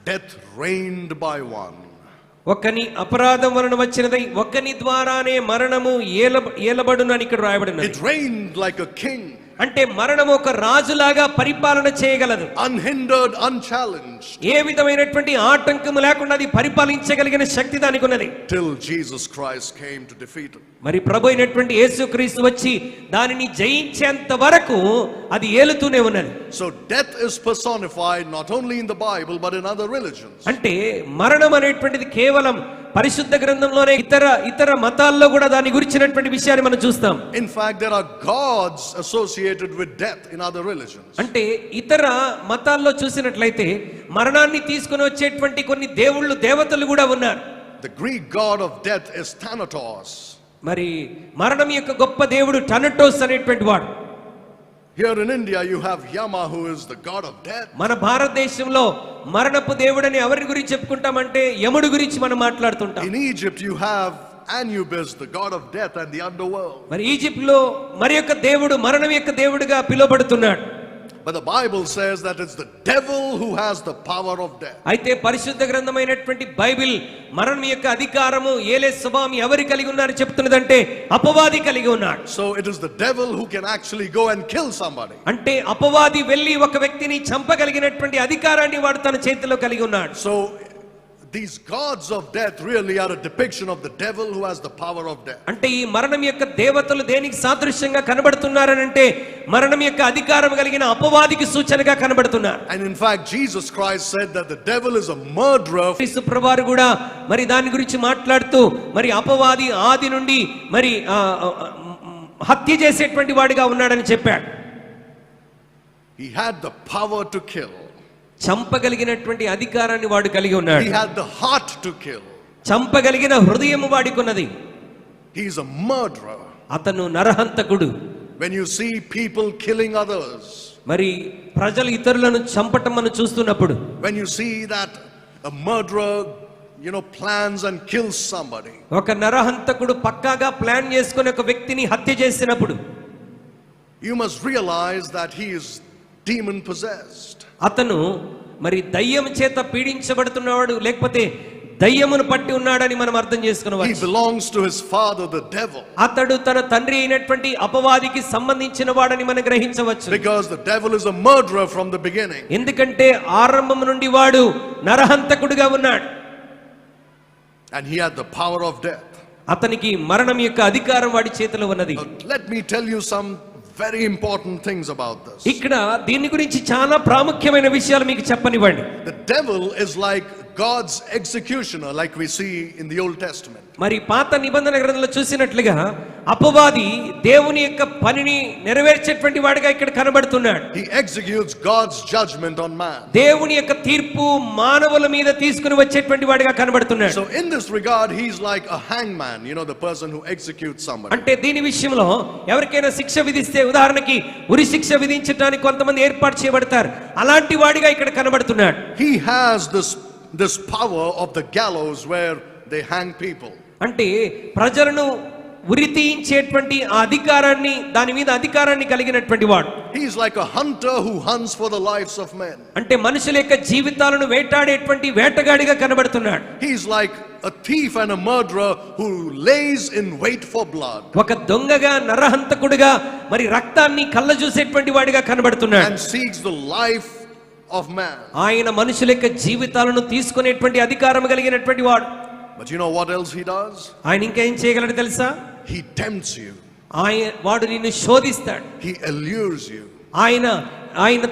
Speaker 1: death reigned by one?
Speaker 2: ఒకని అపరాధం వలన వచ్చినదై ఒకని ద్వారానే మరణము ఏలబడును అని ఇక్కడ రాయబడినది.
Speaker 1: It reigned like a king.
Speaker 2: అంటే మరణము ఒక రాజులాగా పరిపాలన చేయగలదు.
Speaker 1: Unhindered, unchallenged.
Speaker 2: ఏ విధమైనటువంటి ఆటంకము లేకుండా అది పరిపాలించగలిగిన శక్తి దానికి ఉన్నది.
Speaker 1: Till Jesus Christ came to defeat it.
Speaker 2: మరి ప్రభు అయినటువంటి యేసుక్రీస్తు వచ్చి దానిని జయించేంత వరకు అది ఏలుతూనే ఉన్నది.
Speaker 1: So death is personified not only in the Bible but in other religions.
Speaker 2: అంటే మరణం అనేటువంటిది కేవలం పరిశుద్ధ గ్రంథంలోనే ఇతర మతాల్లో కూడా దాని గురించినటువంటి విషయాన్ని మనం చూస్తాం.
Speaker 1: In fact, there are gods associated with death in other religions.
Speaker 2: అంటే ఇతర మతాల్లో చూసినట్లయితే మరణాన్ని తీసుకొని వచ్చేటువంటి కొన్ని దేవుళ్ళు దేవతలు కూడా ఉన్నారు.
Speaker 1: The Greek god of death is Thanatos.
Speaker 2: మరి మరణం యొక్క గొప్ప దేవుడు థానటోస్ అనేటువంటి వాడు.
Speaker 1: Here in India you have Yama, who is the god of death.
Speaker 2: మన భారతదేశంలో మరణపు దేవుడని ఎవరి గురించి చెప్పుకుంటామంటే యముడు గురించి మనం మాట్లాడుతుంటాం.
Speaker 1: In Egypt you have Anubis, the god of death and the underworld.
Speaker 2: మరి ఈజిప్ట్ లో మరి యొక్క దేవుడు మరణం యొక్క దేవుడిగా పిలువబడుతున్నాడు.
Speaker 1: But the Bible says that it's the devil who has the power of death.
Speaker 2: అయితే పరిశుద్ధ గ్రంథమైనటువంటి బైబిల్ మరణం యొక్క అధికారము ఏలే స్వభావం ఎవరు కలిగి ఉన్నారని చెప్తున్నదంటే అపవాది కలిగి ఉన్నాడు.
Speaker 1: So it is the devil who can actually go and kill somebody.
Speaker 2: అంటే అపవాది వెళ్ళి ఒక వ్యక్తిని చంపగలిగినటువంటి అధికారాన్ని వాడు తన చేతిలో కలిగి ఉన్నాడు.
Speaker 1: So these gods of death really are a depiction of the devil who has the power of death.
Speaker 2: అంటే ఈ మరణం యొక్క దేవతలు దేనికి సాదృశ్యంగా కనబడుతున్నారనంటే మరణం యొక్క అధికారం కలిగిన అపవాదికి సూచనగా కనబడుతున్నారు.
Speaker 1: And in fact Jesus Christ said that the devil is a murderer.
Speaker 2: యేసు ప్రభువారు కూడా మరి దాని గురించి మాట్లాడుతూ మరి అపవాది ఆది నుండి మరి హత్య చేసేటువంటి వాడిగా ఉన్నాడని చెప్పాడు.
Speaker 1: He had the power to kill.
Speaker 2: చంపగలిగినటువంటి అధికారాన్ని వాడు కలిగి ఉన్నాడు.
Speaker 1: He had the heart to kill.
Speaker 2: చంపగలిగిన హృదయం వాడికి ఉన్నది.
Speaker 1: He is a murderer.
Speaker 2: అతను నరహంతకుడు.
Speaker 1: When you see people killing others,
Speaker 2: మరి ప్రజలు ఇతరులను చంపటం మనం చూస్తున్నప్పుడు,
Speaker 1: when you see that a murderer plans and kills somebody,
Speaker 2: ఒక నరహంతకుడు పక్కాగా ప్లాన్ చేసుకుని ఒక వ్యక్తిని హత్య చేసినప్పుడు,
Speaker 1: you must realize that he is demon possessed.
Speaker 2: అతను మరి దయ్యం చేత పీడించబడుతున్నవాడు లేకపోతే దయ్యమును పట్టి ఉన్నాడని మనం అర్థం చేసుకున్నాం.
Speaker 1: He belongs to his father the devil.
Speaker 2: అతడు తన తండ్రి అయినటువంటి అపవాదికి సంబంధించిన వాడని మనం గ్రహించవచ్చు.
Speaker 1: Because the devil is a murderer from the beginning.
Speaker 2: ఎందుకంటే ఆరంభం నుండి వాడు నరహంతకుడుగా ఉన్నాడు.
Speaker 1: And he had the power of death.
Speaker 2: అతనికి మరణం యొక్క అధికారం వాడి చేతిలో ఉన్నది.
Speaker 1: Let me tell you some very important things about this.
Speaker 2: ఇక్కడ దీని గురించి చాలా ప్రాముఖ్యమైన విషయాలు మీకు చెప్పనివ్వండి.
Speaker 1: The devil is like God's executioner, like we see in the Old Testament.
Speaker 2: మరి పాత నిబంధన గ్రంథంలో చూసినట్లుగా అపవాది దేవుని యొక్క పనిని నెరవేర్చేటువంటి వాడిగా ఇక్కడ కనబడుతున్నాడు.
Speaker 1: He executes God's judgment on man.
Speaker 2: దేవుని యొక్క తీర్పు మానవుల మీద తీసుకుని వచ్చేటువంటి వాడిగా కనబడుతున్నాడు.
Speaker 1: So in this regard he is like a hangman, the person who executes somebody.
Speaker 2: అంటే దీని విషయంలో ఎవరికైనా శిక్ష విధిస్తే ఉదాహరణకి ఉరి శిక్ష విధించడానికి కొంతమంది ఏర్పాటు చేయబడతారు. అలాంటి వాడిగా ఇక్కడ కనబడుతున్నాడు.
Speaker 1: He has this power of the gallows where they hang people.
Speaker 2: అంటే ప్రజలను ఉరి తీయించేటువంటి ఆ అధికారాన్ని దాని మీద అధికారాన్ని కలిగినటువంటి వాడు.
Speaker 1: He is like a hunter who hunts for the lives of men.
Speaker 2: అంటే మనుషుల యొక్క జీవితాలను వేటాడేటువంటి వేటగాడిగా కనబడుతున్నాడు.
Speaker 1: He is like a thief and a murderer who lays in wait for blood.
Speaker 2: ఒక దొంగగా నరహంతకుడిగా మరి రక్తాన్ని కళ్ళజూసేటువంటి వాడిగా కనబడుతున్నాడు.
Speaker 1: And seeks the life of man.
Speaker 2: ఆయన మనుషుల యొక్క జీవితాలను తీసుకునేటువంటి అధికారం కలిగినటువంటి వాడు.
Speaker 1: But you know what else he does?
Speaker 2: ఆయన ఇంకా ఏం చేయగలడు తెలుసా?
Speaker 1: He tempts you.
Speaker 2: వాడు నిన్ను శోధిస్తాడు.
Speaker 1: He allures you.
Speaker 2: ఆయన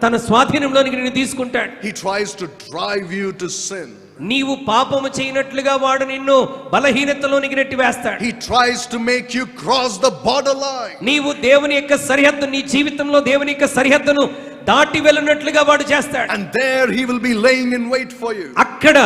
Speaker 2: తన స్వాధీనంలోనికి నిన్ను తీసుకుంటాడు.
Speaker 1: He tries to drive you to sin.
Speaker 2: నీవు పాపము చేయనట్లుగా వాడు నిన్ను బలహీనతలోనికి నెట్టివేస్తాడు.
Speaker 1: He tries to make you cross the borderline.
Speaker 2: నీవు దేవుని యొక్క సరిహద్దు, నీ జీవితంలో దేవుని యొక్క సరిహద్దును దాటి వెళ్ళినట్లుగా వాడు చేస్తాడు.
Speaker 1: And there he will be laying in wait for you.
Speaker 2: అక్కడ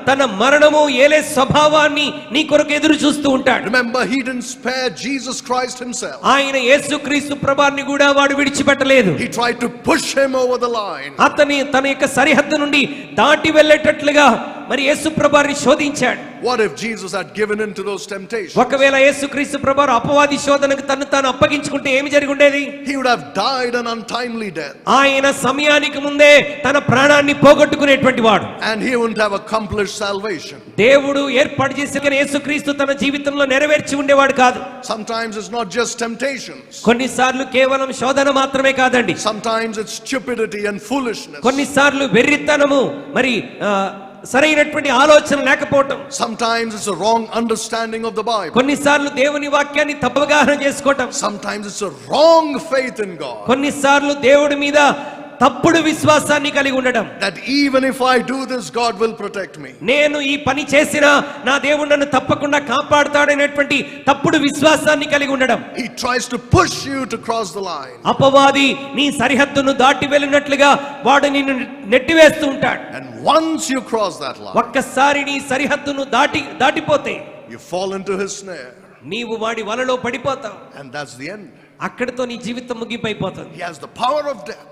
Speaker 2: తన మరణము ఏలే స్వభావాన్ని నీ కొరకు ఎదురు చూస్తూ ఉంటాడు.
Speaker 1: Remember, he didn't spare Jesus Christ himself.
Speaker 2: ఆయన యేసుక్రీస్తు ప్రభువుని కూడా వాడు విడిచిపెట్టలేదు.
Speaker 1: He tried to push him over the line.
Speaker 2: అతని తన యొక్క సరిహద్దు నుండి దాటి వెళ్ళేటట్లుగా మరి యేసు ప్రభువుని శోధించాడు.
Speaker 1: What if Jesus had given in to those temptations?
Speaker 2: ఒకవేళ యేసుక్రీస్తు ప్రభువు అపవాది శోధనకు తను తాను అప్పగించుకుంటే ఏమి జరిగి ఉండేది?
Speaker 1: He would have died an untimely death.
Speaker 2: ఆయన సమయానికి ముందే తన ప్రాణాన్ని పోగొట్టుకునేటువంటి వాడు.
Speaker 1: And he wouldn't have accomplished salvation.
Speaker 2: దేవుడు ఏర్పాటు చేసిన యేసుక్రీస్తు తన జీవితంలో నెరవేర్చి ఉండేవాడు కాదు.
Speaker 1: Sometimes it's not just temptations.
Speaker 2: కొన్నిసార్లు కేవలం శోధన మాత్రమే కాదండి.
Speaker 1: Sometimes it's stupidity and foolishness.
Speaker 2: కొన్నిసార్లు వెర్రితనము, మరి సరైనటువంటి ఆలోచన లేకపోవటం.
Speaker 1: Sometimes it's a wrong understanding of the Bible.
Speaker 2: కొన్నిసార్లు దేవుని వాక్యాన్ని తప్పుగా చేసుకోవటం.
Speaker 1: Sometimes it's a wrong faith in God.
Speaker 2: కొన్నిసార్లు దేవుడి మీద తప్పుడు విశ్వాసాన్ని కలిగి ఉండడం.
Speaker 1: That even if I do this, God will protect me.
Speaker 2: నేను ఈ పని చేసినా నా దేవుడు నన్ను తప్పకుండా కాపాడుతాడనేటువంటి తప్పుడు విశ్వాసాన్ని కలిగి ఉండడం.
Speaker 1: He tries to push you to cross the line.
Speaker 2: అపవాది నీ సరిహద్దును దాటి వెళ్ళినట్లుగా వాడు నిన్ను నెట్టివేస్తూ ఉంటాడు.
Speaker 1: And once you cross that line,
Speaker 2: ఒక్కసారి నీ సరిహద్దును దాటిపోతే
Speaker 1: you fall into his snare.
Speaker 2: నీవు వాడి వలలో పడిపోతావు.
Speaker 1: And that's the end.
Speaker 2: అక్కడితో నీ జీవితం ముగిపోతుంది.
Speaker 1: He has the power of death.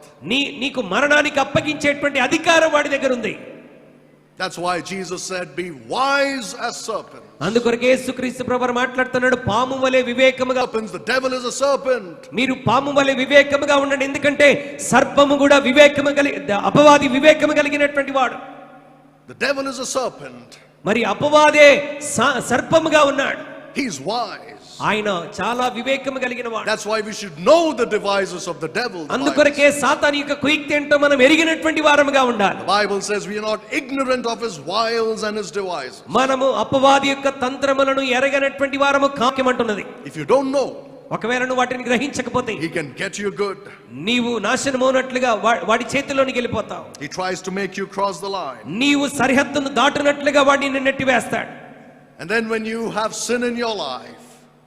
Speaker 2: నీకు మరణానికి అప్పగించేటువంటి అధికారం వాడి దగ్గర ఉంది.
Speaker 1: That's why Jesus said, be wise as serpents.
Speaker 2: అందుకొరకే యేసుక్రీస్తు ప్రభువు మాట్లాడుతున్నాడు, పాము వలె వివేకముగా.
Speaker 1: The devil is a serpent.
Speaker 2: మీరు పాము వలె వివేకముగా ఉండండి, ఎందుకంటే సర్పము కూడా వివేకము అపవాది వివేకము కలిగినటువంటి వాడు.
Speaker 1: The devil is a serpent.
Speaker 2: మరి అపవాదే సర్పముగా ఉన్నాడు.
Speaker 1: He's wise.
Speaker 2: ఆయన చాలా వివేకము కలిగిన వాడు.
Speaker 1: That's why we should know the devices of the devil.
Speaker 2: అందుకొరకే సాతాను యొక్క కుయుక్తి ఏంటో మనం ఎరిగినటువంటి వారముగా ఉండాలి.
Speaker 1: The Bible says we are not ignorant of his wiles and his devices.
Speaker 2: మనము అపవాది యొక్క తంత్రములను ఎరగనటువంటి వారము కాక్యమంటున్నది.
Speaker 1: If you don't know,
Speaker 2: ఒకవేళ నువ్వు వాటిని గ్రహించకపోతే
Speaker 1: he can get you good.
Speaker 2: నీవు నాశనమవునట్లుగా వాడి చేతిలోనికి వెళ్ళిపోతావు.
Speaker 1: He tries to make you cross the line.
Speaker 2: నీవు సరిహద్దును దాటినట్లుగా వాడిని నెట్టివేస్తాడు.
Speaker 1: And then when you have sin in your life,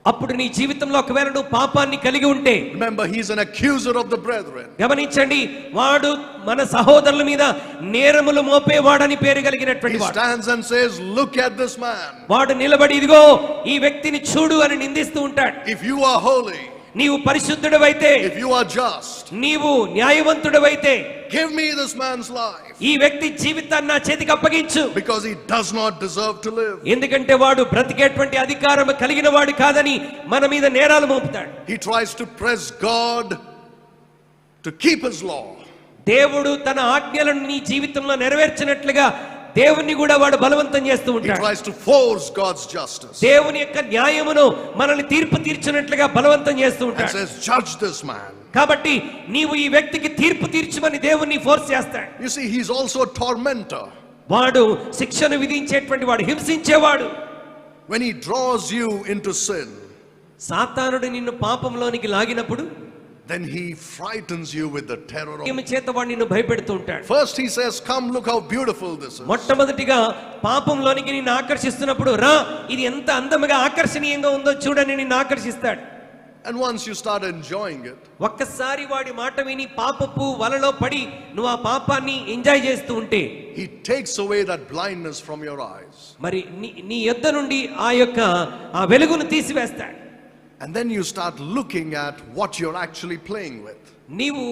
Speaker 2: అప్పుడు నీ జీవితంలో ఒకవేళ నువ్వు పాపాన్ని కలిగి ఉంటే,
Speaker 1: remember he is an accuser of the brethren.
Speaker 2: గమనించండి, వాడు మన సహోదరుల మీద నేరములు మోపేవాడని పేరు కలిగినటువంటి
Speaker 1: He
Speaker 2: వాడు.
Speaker 1: stands and says, look at this man.
Speaker 2: వాడు నిలబడి ఇదిగో ఈ వ్యక్తిని చూడు అని నిందిస్తూ ఉంటాడు.
Speaker 1: If you are holy,
Speaker 2: నీవు పరిశుద్ధుడవైతే,
Speaker 1: if you are just,
Speaker 2: నీవు న్యాయవంతుడవైతే,
Speaker 1: give me this man's life.
Speaker 2: ఈ వ్యక్తి జీవితాన్ని నా చేతికి అప్పగించు.
Speaker 1: Because he does not deserve to live.
Speaker 2: ఎందుకంటే వాడు బ్రతికేటువంటి అధికారం కలిగిన వాడు కాదని మన మీద నేరాలు మోపుతాడు.
Speaker 1: He tries to press God to keep his law.
Speaker 2: దేవుడు తన ఆజ్ఞలను నీ జీవితంలో నెరవేర్చినట్లుగా దేవుని కూడా వాడు బలవంతం చేస్తూ
Speaker 1: He
Speaker 2: ఉంటాడు.
Speaker 1: tries to force God's justice.
Speaker 2: దేవుని యొక్క న్యాయమును మనల్ని తీర్పు తీర్చినట్లుగా బలవంతం చేస్తూ
Speaker 1: And
Speaker 2: ఉంటాడు.
Speaker 1: says, judge this man.
Speaker 2: కాబట్టి నీవు ఈ వ్యక్తికి తీర్పు తీర్చమని దేవుణ్ణి ఫోర్స్ చేస్తాడు.
Speaker 1: You see, he's also a tormentor.
Speaker 2: వాడు శిక్షను విధించేటువంటి వాడు, హింసించేవాడు.
Speaker 1: When he draws you into sin,
Speaker 2: సాతానుడు నిన్ను పాపంలోనికి లాగినప్పుడు
Speaker 1: then he frightens you with the terror of.
Speaker 2: ఏమి చేత వాడు నిన్ను భయపెడుతూ ఉంటాడు.
Speaker 1: First he says, come look how beautiful this is.
Speaker 2: మొట్టమొదటిగా పాపంలోనికి నిన్ను ఆకర్షిస్తున్నప్పుడు, రా ఇది ఎంత అందముగా ఆకర్షణీయంగా ఉందో చూడని నిన్ను ఆకర్షిస్తాడు.
Speaker 1: And once you start enjoying it,
Speaker 2: ఒక్కసారి వాడి మాట విని పాపపు వలలో పడి నువ్వు ఆ పాపాన్ని ఎంజాయ్ చేస్తూ ఉంటే,
Speaker 1: he takes away that blindness from your eyes.
Speaker 2: మరి నీ యొద్ద నుండి ఆ యొక్క ఆ వెలుగును తీసివేస్తాడు.
Speaker 1: And then you start looking at what you're actually playing with.
Speaker 2: నీవు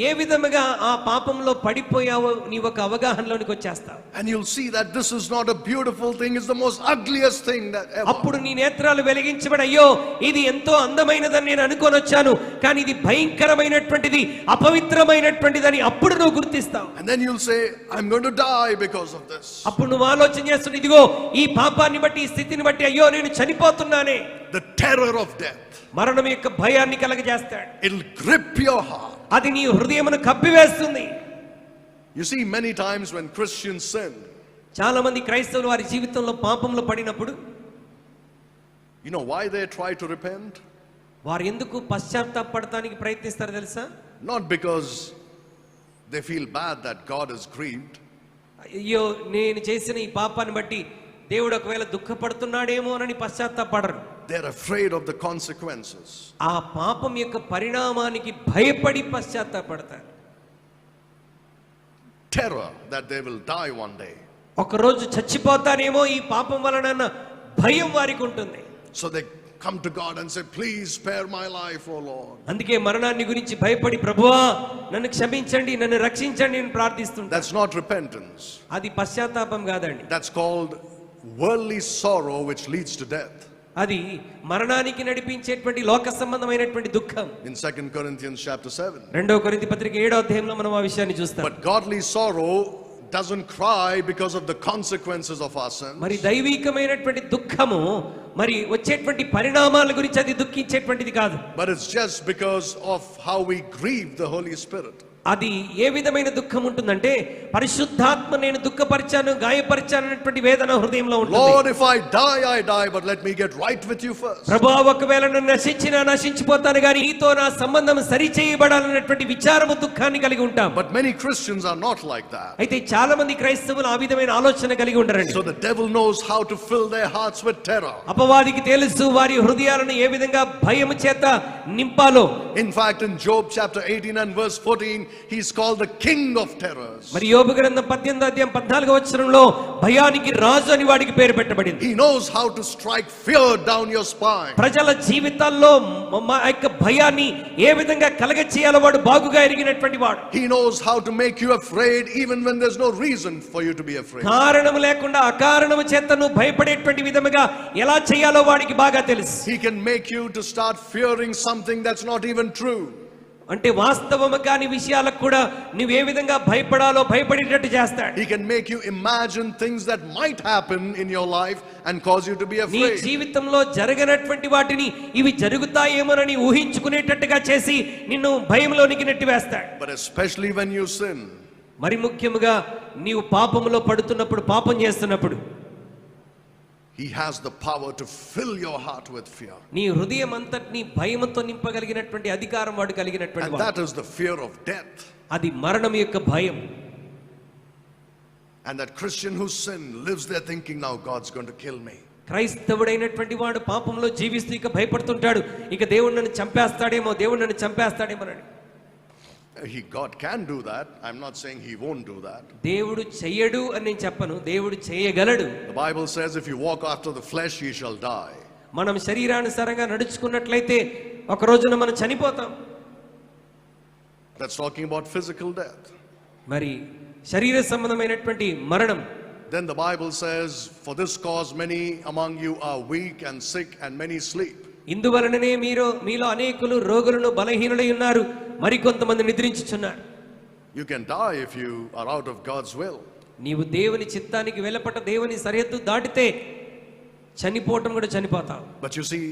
Speaker 2: ఏ విధముగా ఆ పాపంలో పడిపోయావో నీ ఒక అవగాహనలోనికి వచ్చేస్తావు.
Speaker 1: And you'll see that this is not a beautiful thing, it's the most ugliest thing that ever.
Speaker 2: అప్పుడు నీ నేత్రాలు వెలిగించబడి, అయ్యో ఇది ఎంతో అందమైనదని నేను అనుకొని వచ్చాను, కానీ ఇది భయంకరమైనటువంటిది, అపవిత్రమైనటువంటిదని అప్పుడు నువ్వు గుర్తిస్తావు.
Speaker 1: And then you'll say, I'm going to die because of this.
Speaker 2: అప్పుడు నువ్వు ఆలోచన చేస్తున్నా, ఇదిగో ఈ పాపాన్ని బట్టి, ఈ స్థితిని బట్టి, అయ్యో నేను చనిపోతున్నానే.
Speaker 1: The terror of death.
Speaker 2: మరణం యొక్క భయాన్ని కలగజేస్తాడు.
Speaker 1: It'll grip your heart.
Speaker 2: అది నీ హృదయమును కప్పివేస్తుంది.
Speaker 1: You see, many times when Christians sin,
Speaker 2: చాలా మంది క్రైస్తవులు వారి జీవితంలో పాపంలో పడినప్పుడు,
Speaker 1: you know why they try to repent?
Speaker 2: వారు ఎందుకు పశ్చాత్తాపడటానికి ప్రయత్నిస్తారు తెలుసా?
Speaker 1: Not because they feel bad that God is grieved.
Speaker 2: అయ్యో నేను చేసిన ఈ పాపాన్ని బట్టి దేవుడు ఒకవేళ దుఃఖపడుతున్నాడేమోనని పశ్చాత్తాపడరు.
Speaker 1: They're afraid of the consequences.
Speaker 2: ఆ పాపం యొక్క పరిణామానికి భయపడి పశ్చాత్తాపడతారు.
Speaker 1: Terror that they will die one day.
Speaker 2: ఒకరోజు చచ్చిపోతానేమో ఈ పాపం వలన భయం వారికి ఉంటుంది.
Speaker 1: So they come to God and say, please spare my life, O Lord.
Speaker 2: అందుకే మరణాన్ని గురించి భయపడి ప్రభువా నన్ను క్షమించండి, నన్ను రక్షించండి అని ప్రార్థిస్తుంటారు.
Speaker 1: That's not repentance.
Speaker 2: అది పశ్చాత్తాపం కాదండి.
Speaker 1: That's called worldly sorrow which leads to death.
Speaker 2: అది మరణానికి నడిపించేటువంటి లోక సంబంధమైనటువంటి దుఃఖం.
Speaker 1: In 2 Corinthians chapter 7.
Speaker 2: 2 కొరింథీ పత్రిక 7వ అధ్యాయంలో మనం ఆ విషయాన్ని చూస్తాం.
Speaker 1: But godly sorrow doesn't cry because of the consequences of our sins.
Speaker 2: మరి దైవికమైనటువంటి దుఃఖము మరి వచ్చేటువంటి పరిణామాల గురించి అది దుఃఖించేటువంటిది కాదు.
Speaker 1: But it's just because of how we grieve the Holy Spirit.
Speaker 2: అది ఏ విధమైన దుఃఖం ఉంటుందంటే పరిశుద్ధాత్మ నేను దుఃఖపరిచాను, గాయపరిచాను అనేటువంటి వేదన హృదయంలో ఉంటుంది.
Speaker 1: Lord, if I die, but let me get right with you first.
Speaker 2: ప్రభువా ఒకవేళ నేను నశించినా నశించిపోతాను గాని నీతో నా సంబంధం సరి చేయబడాలనేటువంటి విచారము దుఃఖాన్ని కలిగి ఉంటాం.
Speaker 1: But many Christians are not like that.
Speaker 2: అయితే చాలా మంది క్రైస్తవులు ఆ విధమైన ఆలోచన కలిగి ఉంటారండి.
Speaker 1: So the devil knows how to fill their hearts with terror.
Speaker 2: అపవాదికి తెలుసు వారి హృదయాలను ఏ విధంగా భయము చేత నింపాలో.
Speaker 1: In fact, in Job chapter 18 and verse 14, he's called the king of terrors.
Speaker 2: మరి యోబు గ్రంథం 18వ అధ్యాయం 14వ వచనంలో భయానికి రాజు అని వాడికి పేరు పెట్టబడింది.
Speaker 1: He knows how to strike fear down your spine.
Speaker 2: ప్రజల జీవితాల్లో ఆ యొక్క భయాన్ని ఏ విధంగా కలగ చేయాలో వాడు బాగుగా ఎరిగినటువంటి వాడు.
Speaker 1: He knows how to make you afraid even when there's no reason for you to be afraid.
Speaker 2: కారణం లేకుండా అకారణము చేత నువ్వు భయపడేటువంటి విధముగా ఎలా చేయాలో వాడికి బాగా తెలుసు.
Speaker 1: He can make you to start fearing something that's not even true.
Speaker 2: అంటే వాస్తవము కాని విషయాలకు కూడా నువ్వు ఏ విధంగా భయపడాలో భయపడేటట్టు చేస్తాడు.
Speaker 1: He can make you imagine things that might happen in your life and cause you to be
Speaker 2: నీ
Speaker 1: afraid.
Speaker 2: జీవితంలో జరగనటువంటి వాటిని ఇవి జరుగుతాయేమోనని ఊహించుకునేటట్టుగా చేసి నిన్ను భయంలోనికి నెట్టివేస్తాడు.
Speaker 1: But especially when you sin,
Speaker 2: మరి ముఖ్యముగా నీవు పాపములో పడుతున్నప్పుడు, పాపం చేస్తున్నప్పుడు
Speaker 1: he has the power to fill your heart with fear.
Speaker 2: నీ హృదయం అంతటిని భయముతో నింపగలిగినటువంటి అధికారం వాడు కలిగినటువంటి
Speaker 1: And
Speaker 2: వాడు.
Speaker 1: that is the fear of death.
Speaker 2: అది మరణం యొక్క భయం.
Speaker 1: And that Christian who sinned lives there thinking, now God's going to kill me.
Speaker 2: క్రైస్తవుడైనటువంటి వాడు పాపంలో జీవిస్తూ ఇక భయపడుతుంటాడు, ఇక దేవుడు నన్ను చంపేస్తాడేమో, దేవుడు నన్ను చంపేస్తాడేమోనని.
Speaker 1: God can do that. I'm not saying he won't do that.
Speaker 2: దేవుడు చెయ్యడు అని నేను చెప్పను, దేవుడు చేయగలడు.
Speaker 1: The Bible says if you walk after the flesh, ye shall die.
Speaker 2: మనం శరీరానుసారంగా నడుచుకున్నట్లయితే ఒక రోజున మనం చనిపోతాం.
Speaker 1: That's talking about physical death.
Speaker 2: మరి శరీర సంబంధమైనటువంటి మరణం.
Speaker 1: Then the Bible says, for this cause many among you are weak and sick and many sleep.
Speaker 2: ఇందువలననే మీలో అనేకులు రోగులను బలహీనులై ఉన్నారు, మరికొంతమంది నిద్రించుచున్నారు.
Speaker 1: You can die if you are out of God's will.
Speaker 2: నీవు దేవుని చిత్తానికి వెలపట దేవుని సరిహద్దు దాటితే చనిపోవటం కూడా చనిపోతావు.
Speaker 1: But you see,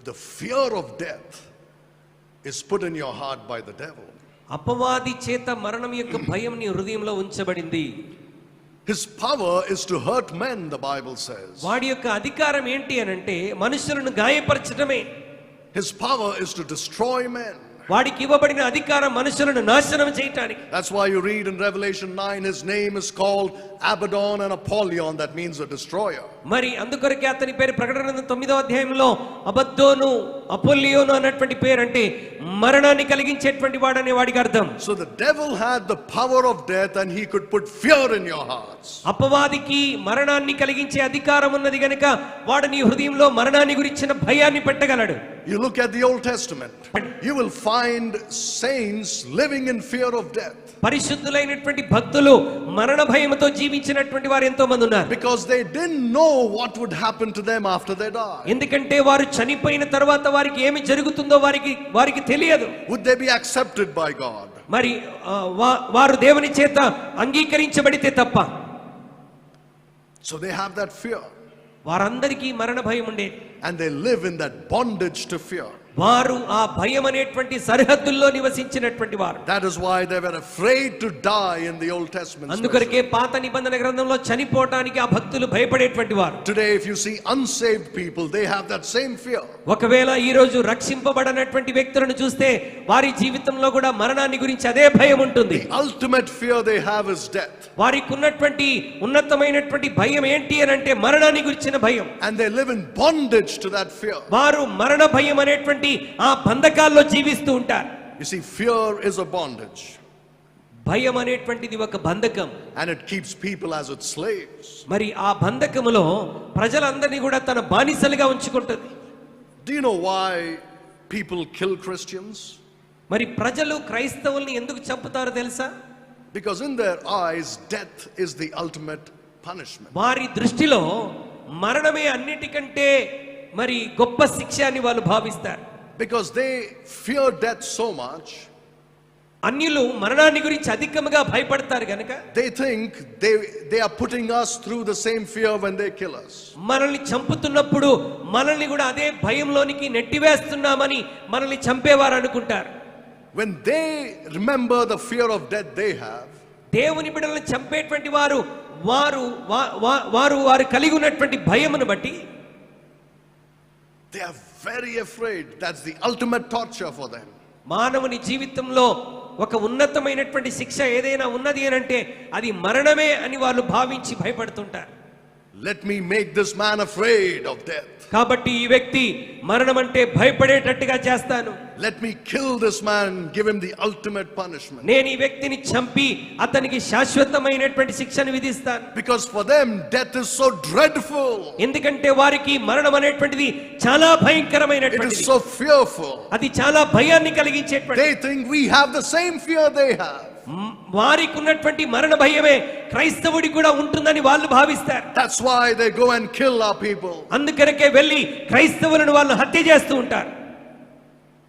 Speaker 1: the fear of death is put in your heart by the devil.
Speaker 2: అపవాది చేత మరణం యొక్క భయం నీ హృదయంలో ఉంచబడింది.
Speaker 1: His power is to hurt men, the Bible says.
Speaker 2: వాడి యొక్క అధికారం ఏంటి అనంటే మనుషులను గాయపరచడమే.
Speaker 1: His power is to destroy men.
Speaker 2: వాడికి ఇవ్వబడిన అధికారం మనుషులను నాశనం చేయటానికి.
Speaker 1: That's why you read in Revelation 9, his name is called Abaddon and Apollyon, that means a destroyer.
Speaker 2: మరి అందుకొరకే అతని పేరు ప్రకటన గ్రంథం 9వ అధ్యాయంలో అబద్దోను అపోలియోను అన్నటువంటి పేరు, అంటే మరణాన్ని కలిగించేటువంటి వాడనే వాడికి అర్థం.
Speaker 1: So the devil had the power of death and he could put fear in your hearts.
Speaker 2: అపవాదికి మరణాన్ని కలిగించే అధికారం ఉన్నది గనుక వాడు నీ హృదయంలో మరణాన్ని గురించిన భయాన్ని పెట్టగలడు.
Speaker 1: You look at the Old Testament, you will find saints living in fear of death.
Speaker 2: పరిశుద్ధులైనటువంటి భక్తులు మరణ భయముతో జీవించినటువంటి వారు ఎంతో మంది ఉన్నారు.
Speaker 1: Because they didn't know what would happen to them after they die.
Speaker 2: ఎందుకంటే వారు చనిపోయిన తర్వాత వారికి ఏమి జరుగుతుందో వారికి తెలియదు.
Speaker 1: Would they be accepted by God?
Speaker 2: మరి వారు దేవుని చేత అంగీకరించబడితే తప్ప.
Speaker 1: So they have that fear.
Speaker 2: వారందరికీ మరణ భయం ఉండేది.
Speaker 1: And they live in that bondage to fear.
Speaker 2: వారు ఆ భయం అనేటువంటి సరిహద్దుల్లో నివసించినటువంటి వారు.
Speaker 1: That is why they were afraid to die in the Old Testament.
Speaker 2: అందుకొరకే పాత నిబంధన గ్రంథంలో చనిపోవడానికి ఆ భక్తులు భయపడేటువంటి వారు.
Speaker 1: Today if you see unsaved people, they have that same fear.
Speaker 2: ఒకవేళ ఈ రోజు రక్షింపబడనటువంటి వ్యక్తులను చూస్తే వారి జీవితంలో కూడా మరణాన్ని గురించి అదే భయం ఉంటుంది.
Speaker 1: The ultimate fear they have is death.
Speaker 2: వారికి ఉన్నటువంటి ఉన్నతమైనటువంటి భయం ఏంటి అని అంటే మరణాన్ని గురించిన భయం.
Speaker 1: And they live in bondage to that fear.
Speaker 2: వారు మరణ భయం అనేటువంటి ఆ బంధకాల్లో జీవిస్తూ ఉంటారు.
Speaker 1: You see, fear is a bondage.
Speaker 2: భయం అనేటువంటిది ఒక బంధకం.
Speaker 1: And it keeps people as its slaves.
Speaker 2: మరి ఆ బంధకములో ప్రజలందరినీ కూడా తన బానిసలుగా ఉంచుకుంటుంది.
Speaker 1: Do you know why people kill Christians?
Speaker 2: మరి ప్రజలు క్రైస్తవుల్ని ఎందుకు చంపుతారో తెలుసా?
Speaker 1: Because in their eyes, death is the ultimate punishment.
Speaker 2: వారి దృష్టిలో మరణమే అన్నిటికంటే మరి గొప్ప శిక్ష అని వాళ్ళు భావిస్తారు.
Speaker 1: Because they fear death so much.
Speaker 2: అన్యులు మరణాన్ని గురించి అధికంగా భయపడతారు గనుక
Speaker 1: They think they are putting us through the same fear when they kill us.
Speaker 2: మనల్ని చంపుతున్నప్పుడు మనల్ని కూడా అదే భయంలోనికి నెట్టివేస్తున్నామని మనల్ని చంపేవారు అనుకుంటారు.
Speaker 1: When they remember the fear of death they have,
Speaker 2: దేవుని బిడ్డలను చంపేటువంటి వారు వారు కలిగి ఉన్నటువంటి భయమును బట్టి
Speaker 1: they are very afraid. That's the ultimate torture for them.
Speaker 2: మానవుని జీవితంలో ఒక ఉన్నతమైనటువంటి శిక్ష ఏదైనా ఉన్నది అని అంటే అది మరణమే అని వాళ్ళు భావించి భయపడుతుంటారు.
Speaker 1: Let me make this man afraid of death.
Speaker 2: కాబట్టి ఈ వ్యక్తి మరణం అంటే భయపడేటట్టుగా చేస్తాను.
Speaker 1: Let me kill this man, give him the ultimate punishment.
Speaker 2: నేను ఈ వ్యక్తిని చంపి అతనికి శాశ్వతమైనటువంటి శిక్షను విధిస్తాను.
Speaker 1: Because for them death is so dreadful.
Speaker 2: ఎందుకంటే వారికి మరణం అనేటువంటిది చాలా భయంకరమైనటువంటిది.
Speaker 1: It is so fearful.
Speaker 2: అది చాలా భయాన్ని కలిగించేటువంటిది.
Speaker 1: They think we have the same fear they have.
Speaker 2: వారికి ఉన్నటువంటి మరణ భయమే క్రైస్తవుడికి కూడా ఉంటుందని వాళ్ళు భావిస్తారు.
Speaker 1: That's why they go and kill our people.
Speaker 2: అందుకనకే వెళ్ళి క్రైస్తవులను వాళ్ళు హత్య చేస్తూ ఉంటారు.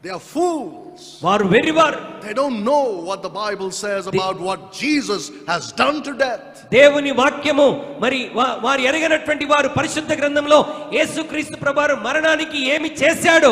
Speaker 1: They are fools.
Speaker 2: వారు వెర్రివారు.
Speaker 1: They don't know what the Bible says about what Jesus has done to death.
Speaker 2: దేవుని వాక్యము మరి వారు ఎరగనటువంటి వారు పరిశుద్ధ గ్రంథంలో యేసుక్రీస్తు ప్రభువారు మరణానికి ఏమి చేశాడో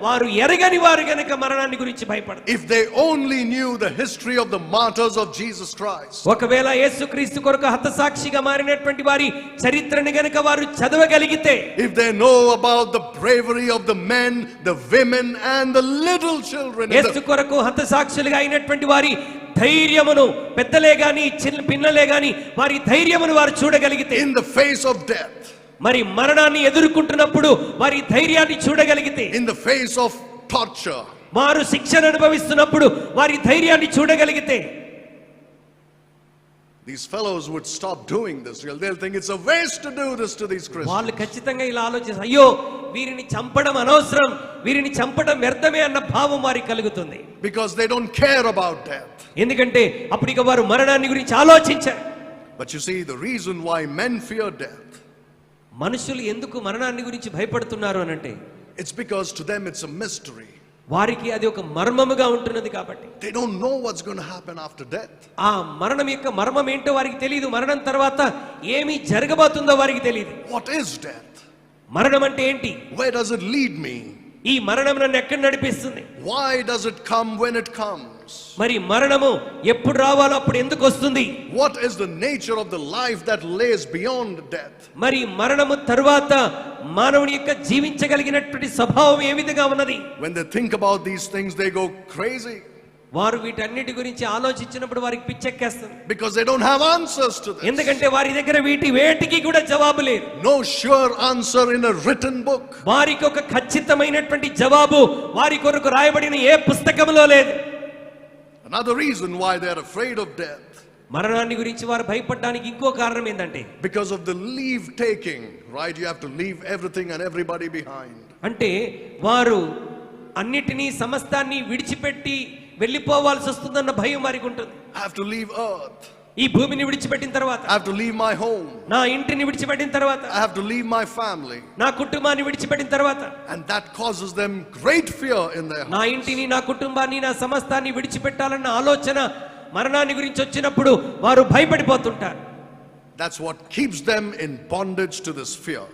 Speaker 2: వారు ఎరగని వారు గనుక మరణాన్ని గురించి భయపడతారు.
Speaker 1: If they only knew the history of the martyrs of Jesus Christ.
Speaker 2: ఒకవేళ యేసుక్రీస్తు కొరకు హతసాక్షిగా మారినటువంటి వారి చరిత్రను గనుక వారు చదవగలిగితే,
Speaker 1: if they know about the bravery of the men, the women and the little children,
Speaker 2: యేసు కొరకు హతసాక్షులుగా అయినటువంటి వారి ధైర్యమును పెద్దలే గాని పిన్నలే గాని వారి ధైర్యమును వారు చూడగలిగితే,
Speaker 1: in the face of death,
Speaker 2: మరి మరణాన్ని ఎదుర్కొంటున్నప్పుడు వారి ధైర్యాన్ని చూడగలిగితే,
Speaker 1: in the face of torture,
Speaker 2: వారు శిక్షను అనుభవిస్తున్నప్పుడు వారి ధైర్యాన్ని చూడగలిగితే,
Speaker 1: these fellows would stop doing this. They'll think it's a waste to do this to these Christians.
Speaker 2: వాళ్ళు ఖచ్చితంగా ఇలా ఆలోచిస్తారు, అయ్యో వీరిని చంపడం అనవసరం, వీరిని చంపడం వ్యర్థమే అన్న భావం వారికి కలుగుతుంది.
Speaker 1: Because they don't care about death.
Speaker 2: ఎందుకంటే అప్పుడు ఇక వారు మరణాన్ని గురించి ఆలోచించారు.
Speaker 1: But you see, the reason why men fear death,
Speaker 2: మనుషులు ఎందుకు మరణాన్ని గురించి భయపడుతున్నారు అనంటే,
Speaker 1: it's because to them it's a mystery.
Speaker 2: వారికి అది ఒక మర్మముగా ఉంటున్నది కాబట్టి.
Speaker 1: They don't know what's going to happen after death.
Speaker 2: ఆ మరణం యొక్క మర్మం ఏంటో వారికి తెలియదు. మరణం తర్వాత ఏమి జరగబోతుందో వారికి తెలియదు.
Speaker 1: What is death?
Speaker 2: మరణం అంటే ఏంటి?
Speaker 1: Where does it lead me?
Speaker 2: ఈ మరణం నన్ను ఎక్కడ నడిపిస్తుంది?
Speaker 1: Why does it come when it comes?
Speaker 2: మరి మరణము ఎప్పుడు రావాలో అప్పుడు ఎందుకు వస్తుంది?
Speaker 1: What is the nature of the life that lays beyond death?
Speaker 2: మరి మరణము తరువాత మానవుని యొక్క జీవించగలిగినటువంటి స్వభావం ఏ విధంగా ఉన్నది?
Speaker 1: When they think about these things, they go crazy.
Speaker 2: వారు వీటన్నిటి గురించి ఆలోచించినప్పుడు వారికి పిచ్చెక్కేస్తుంది.
Speaker 1: Because they don't have answers to this.
Speaker 2: ఎందుకంటే వారి దగ్గర వేటికి కూడా జవాబు లేదు.
Speaker 1: No sure answer in a written book.
Speaker 2: వారికి ఒక ఖచ్చితమైనటువంటి జవాబు వారి కొరకు రాయబడిన ఏ పుస్తకంలో లేదు.
Speaker 1: Another reason why they are afraid of death,
Speaker 2: మరణాన్ని గురించి వారు భయపడడానికి ఇంకో కారణం ఏంటంటే,
Speaker 1: because of the leave taking, right? You have to leave everything and everybody behind.
Speaker 2: అంటే వారు అన్నిటినీ సమస్తాన్ని విడిచిపెట్టి వెళ్ళిపోవాల్సి వస్తుందన్న భయం వారికి ఉంటుంది.
Speaker 1: I have to leave earth.
Speaker 2: ఈ భూమిని విడిచిపెట్టిన తర్వాత,
Speaker 1: I have to leave my home.
Speaker 2: నా ఇంటిని విడిచిపెట్టిన తర్వాత,
Speaker 1: I have to leave my family.
Speaker 2: నా కుటుంబాన్ని విడిచిపెట్టిన తర్వాత,
Speaker 1: And that causes them great fear in their
Speaker 2: నా
Speaker 1: heart.
Speaker 2: ఇంటిని నా కుటుంబాన్ని నా సమస్తాన్ని విడిచిపెట్టాలన్న ఆలోచన మరణాన్ని గురించి వచ్చినప్పుడు వారు భయపడిపోతుంటారు.
Speaker 1: That's what keeps them in bondage to this fear.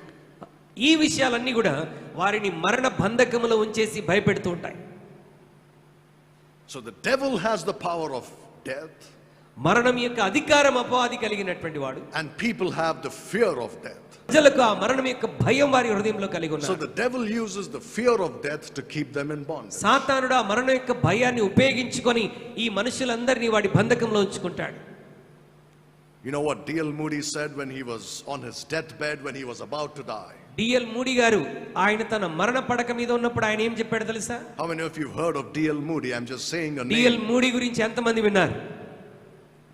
Speaker 2: ఈ విషయాలన్నీ కూడా వారిని మరణ బంధకములో ఉంచేసి భయపెడుతూ ఉంటాయి.
Speaker 1: So the devil has the power of death,
Speaker 2: మరణం యొక్క అధికారం అపవాది కలిగినటువంటి వాడు,
Speaker 1: and people have the fear of death.
Speaker 2: ప్రజలకు ఆ మరణం యొక్క భయం వారి హృదయంలో కలిగి
Speaker 1: So
Speaker 2: ఉన్నారు.
Speaker 1: the devil uses the fear of death to keep them in bondage.
Speaker 2: సాతానుడు ఆ మరణం యొక్క భయాన్ని ఉపయోగించుకొని ఈ మనుషులందరినీ వాడి బంధకంలో ఉంచుకుంటాడు.
Speaker 1: You know what D.L. Moody said when he was on his deathbed, when he was about to die?
Speaker 2: D.L. Moody గారు ఆయన తన మరణ పడక మీద ఉన్నప్పుడు ఆయన ఏం చెప్పాడు తెలుసా?
Speaker 1: How many of you have heard of D.L. Moody? I'm just saying a
Speaker 2: D.L.
Speaker 1: name.
Speaker 2: Moody గురించి ఎంతమంది విన్నారు?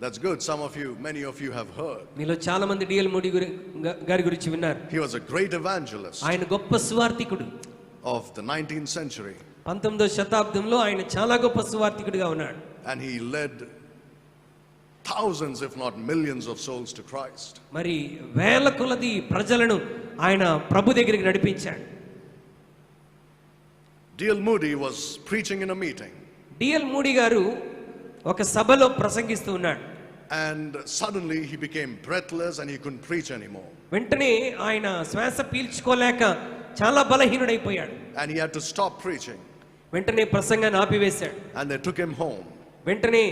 Speaker 1: That's good. Some of you, many of you have heard.
Speaker 2: మీలో చాలా మంది D.L. మూడీ గారి గురించి విన్నారు.
Speaker 1: He was a great evangelist
Speaker 2: ఆయన గొప్ప సువార్తికుడు.
Speaker 1: of the 19th century.
Speaker 2: 19వ శతాబ్దంలో ఆయన చాలా గొప్ప సువార్తికుడిగా ఉన్నాడు.
Speaker 1: And he led thousands, if not millions of souls to Christ.
Speaker 2: మరి వేల కొలది ప్రజలను ఆయన ప్రభు దగ్గరికి నడిపించాడు.
Speaker 1: D.L. Moody was preaching in a meeting,
Speaker 2: D.L. Moody గారు ఒక సభలో ప్రసంగిస్తూ ఉన్నాడు.
Speaker 1: and suddenly he became breathless and he couldn't preach anymore.
Speaker 2: వెంటనే ఆయన శ్వాస పీల్చుకోలేక చాలా బలహీనుడైపోయాడు.
Speaker 1: And he had to stop preaching.
Speaker 2: వెంటనే ప్రసంగాన్ని ఆపివేశాడు.
Speaker 1: And they took him home.
Speaker 2: వెంటనే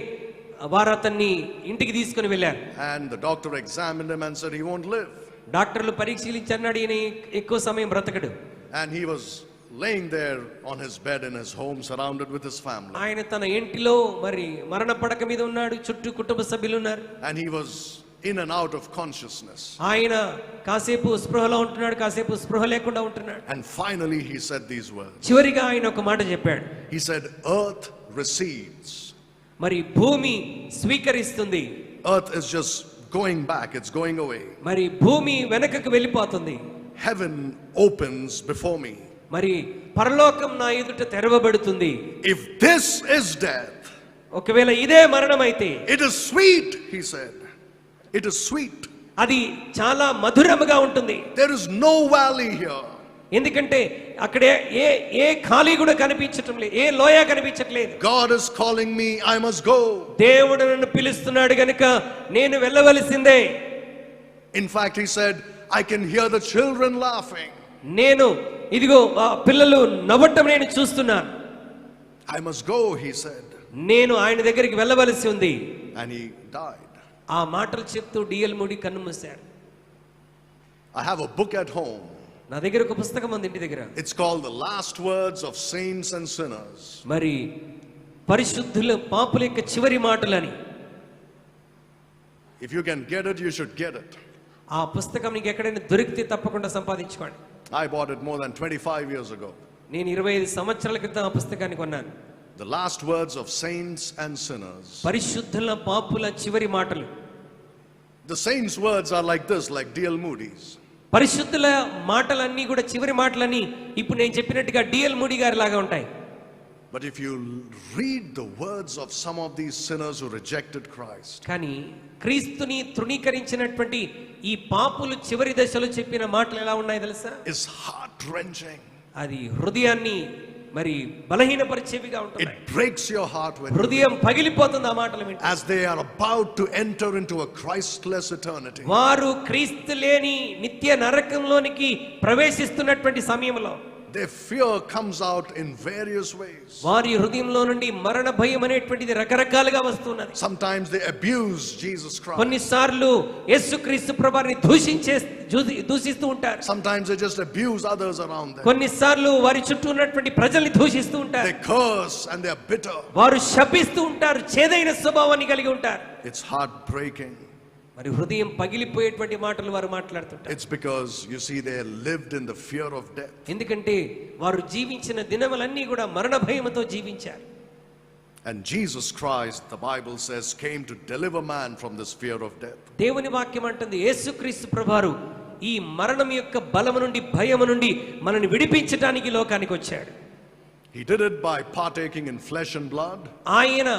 Speaker 2: వారు అతన్ని ఇంటికి తీసుకుని వెళ్ళారు.
Speaker 1: And the doctor examined him and said he won't live.
Speaker 2: డాక్టర్లు పరిశీలించన్నాడు, ఈయన ఎక్కువ సమయం బ్రతకడు.
Speaker 1: And he was laying there on his bed in his home, surrounded with his family.
Speaker 2: ఆయన తన ఇంటిలో మరి మరణ పడక మీద ఉన్నాడు, చుట్టూ కుటుంబ సభ్యులు ఉన్నారు.
Speaker 1: And he was in and out of consciousness.
Speaker 2: ఆయన కాసేపు స్పృహలో ఉంటున్నాడు, కాసేపు స్పృహ లేకుండా ఉంటున్నాడు.
Speaker 1: And finally he said these words.
Speaker 2: చివరిగా ఆయన ఒక మాట చెప్పాడు.
Speaker 1: He said, earth recedes.
Speaker 2: మరి భూమి స్వీకరిస్తుంది.
Speaker 1: Earth is just going back, it's going away.
Speaker 2: మరి భూమి వెనకకు వెళ్ళిపోతుంది.
Speaker 1: Heaven opens before me.
Speaker 2: మరి పరలోకం నా ఎదుట తెరవబడుతుంది.
Speaker 1: If this is death,
Speaker 2: ఒకవేళ ఇదే మరణం అయితే,
Speaker 1: it is sweet, he said. It is sweet.
Speaker 2: అది చాలా మధురముగా ఉంటుంది.
Speaker 1: There is no valley here.
Speaker 2: ఎందుకంటే అక్కడ ఏ ఖాళీ కూడా కనిపించటం లేదు, ఏ లోయ కనిపించట్లేదు.
Speaker 1: God is calling me, I must go.
Speaker 2: దేవుడు నన్ను పిలుస్తున్నాడు గనుక నేను వెళ్ళవలసిందే.
Speaker 1: In fact, he said, I can hear the children laughing.
Speaker 2: నేను ఇదిగో ఆ పిల్లలు నవ్వటం నేను చూస్తున్నాను.
Speaker 1: I must go, he said.
Speaker 2: నేను ఆయన దగ్గరికి వెళ్ళవలసి ఉంది.
Speaker 1: And he died.
Speaker 2: ఆ మాటలు చెప్తూ D.L. మూడీ కన్ను మూశాడు.
Speaker 1: I have a book at home.
Speaker 2: నా దగ్గర ఒక పుస్తకం ఉంది ఇంటి దగ్గర.
Speaker 1: It's called The Last Words of Saints and Sinners.
Speaker 2: మరి పరిశుద్ధుల పాపుల యొక్క చివరి మాటలని.
Speaker 1: If you can get it, you should get it.
Speaker 2: ఆ పుస్తకం నీకు ఎక్కడైనా దొరికితే తప్పకుండా సంపాదించుకోండి.
Speaker 1: I bought it more than 25 years ago.
Speaker 2: నేను 25 సంవత్సరాల క్రితం ఆ పుస్తకాన్ని కొన్నాను.
Speaker 1: The Last Words of Saints and Sinners.
Speaker 2: పరిశుద్ధుల పాపుల చివరి మాటలు.
Speaker 1: The saints' words are like this, like D.L. Moody's.
Speaker 2: పరిశుద్ధుల మాటలన్నీ కూడా చివరి మాటలని ఇప్పుడు నేను చెప్పినట్టుగా D.L. మూడీ గారి లాగా ఉంటాయి.
Speaker 1: But if you read the words of some of these sinners who rejected Christ,
Speaker 2: కానీ క్రీస్తుని తృణీకరించినటువంటి ఈ పాపులు చివరి దశలో చెప్పిన మాటలు ఎలా ఉన్నాయి తెలుసా?
Speaker 1: it's heart-wrenching.
Speaker 2: అది హృదయాన్ని మరి బలహీనపరిచేవిగా ఉంటుంది.
Speaker 1: It breaks your heart when
Speaker 2: హృదయం పగిలిపోతుంది ఆ మాటలు వింటే.
Speaker 1: as they are about to enter into a Christless eternity.
Speaker 2: వారు క్రీస్తు లేని నిత్య నరకంలోనికి ప్రవేశిస్తున్నటువంటి సమయంలో
Speaker 1: Their fear comes out in various ways.
Speaker 2: వారి హృదయంలో నుండి మరణ భయం అనేటువంటిది రకరకాలుగా వస్తున్నది.
Speaker 1: Sometimes they abuse Jesus Christ.
Speaker 2: కొన్నిసార్లు యేసుక్రీస్తు ప్రభువుని దూషిస్తూ ఉంటారు.
Speaker 1: Sometimes they just abuse others around them.
Speaker 2: కొన్నిసార్లు వారి చుట్టూ ఉన్నటువంటి ప్రజల్ని దూషిస్తూ ఉంటారు.
Speaker 1: They curse and they are bitter.
Speaker 2: వారు శపిస్తూ ఉంటారు, చేదైన స్వభావాన్ని కలిగి ఉంటారు.
Speaker 1: It's heartbreaking.
Speaker 2: మరి హృదయం పగిలిపోయేటువంటి మాటలు వారు మాట్లాడుతుంటారు.
Speaker 1: It's because you see they lived in the fear of death.
Speaker 2: ఎందుకంటే వారు జీవించిన దినములన్నీ కూడా మరణ భయముతో జీవించారు.
Speaker 1: And Jesus Christ, the Bible says, came to deliver man from this fear of death.
Speaker 2: దేవుని వాక్యం అంటుంది యేసుక్రీస్తు ప్రభువారు ఈ మరణం యొక్క బలము నుండి భయము నుండి మనల్ని విడిపించడానికి లోకానికి వచ్చాడు.
Speaker 1: He did it by partaking in flesh and blood.
Speaker 2: ఆయన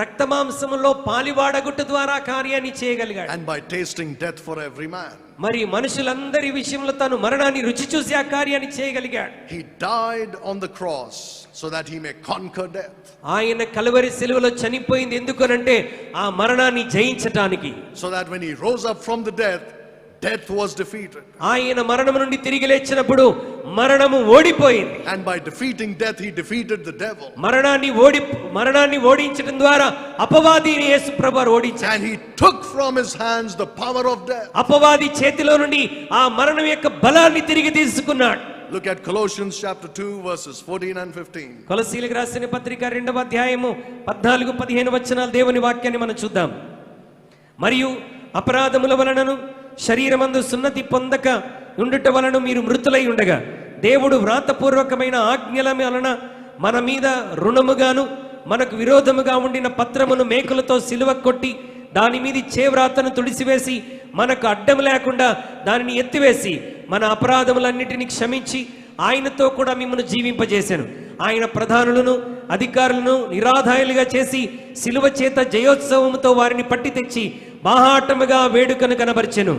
Speaker 2: రక్తమాంసములో పాలివాడగుట్ట ద్వారా కార్యాన్ని చేయగలిగాడు.
Speaker 1: And by tasting death for every man.
Speaker 2: మరి మనుషులందరి విషయంలో తాను మరణాన్ని రుచి చూసి ఆ కార్యాన్ని చేయగలిగాడు.
Speaker 1: He died on the cross so that he may conquer death.
Speaker 2: ఆయన కలువరి సిలువలో చనిపోయింది ఎందుకనంటే ఆ మరణాన్ని జయించటానికి.
Speaker 1: So that when he rose up from the death, death was defeated.
Speaker 2: ఆయన మరణం నుండి తిరిగి లేచినప్పుడు మరణము ఓడిపోయింది.
Speaker 1: And by defeating death, he defeated the devil.
Speaker 2: మరణాన్ని ఓడించడం ద్వారా అపవాదిని యేసు ప్రభువారు ఓడించారు.
Speaker 1: And he took from his hands the power of death.
Speaker 2: అపవాది చేతిలో నుండి ఆ మరణం యొక్క బలాన్ని తిరిగి తీసుకున్నాడు.
Speaker 1: Look at Colossians chapter 2 verses 14 and 15.
Speaker 2: కొలస్సీయులకు రాసిన పత్రిక 2వ అధ్యాయము 14-15 వచనాలు దేవుని వాక్యాన్ని మనం చూద్దాం. మరియు అపరాధముల వలనను శరీరమందు సున్నతి పొందక ఉండుట వలన మీరు మృతులై ఉండగా దేవుడు వ్రాతపూర్వకమైన ఆజ్ఞల వలన మన మీద రుణముగాను మనకు విరోధముగా ఉండిన పత్రమును మేకులతో సిలువ కొట్టి దాని మీద చేవ్రాతను తుడిసివేసి మనకు అడ్డం లేకుండా దానిని ఎత్తివేసి మన అపరాధములన్నిటినీ క్షమించి ఆయనతో కూడా మిమ్మల్ని జీవింపజేశాను. ఆయన ప్రధానులను అధికారులను నిరాధాయులుగా చేసి సిలువ చేత జయోత్సవముతో వారిని పట్టి తెచ్చి బాహాటముగా వేడుకను కనబర్చెను.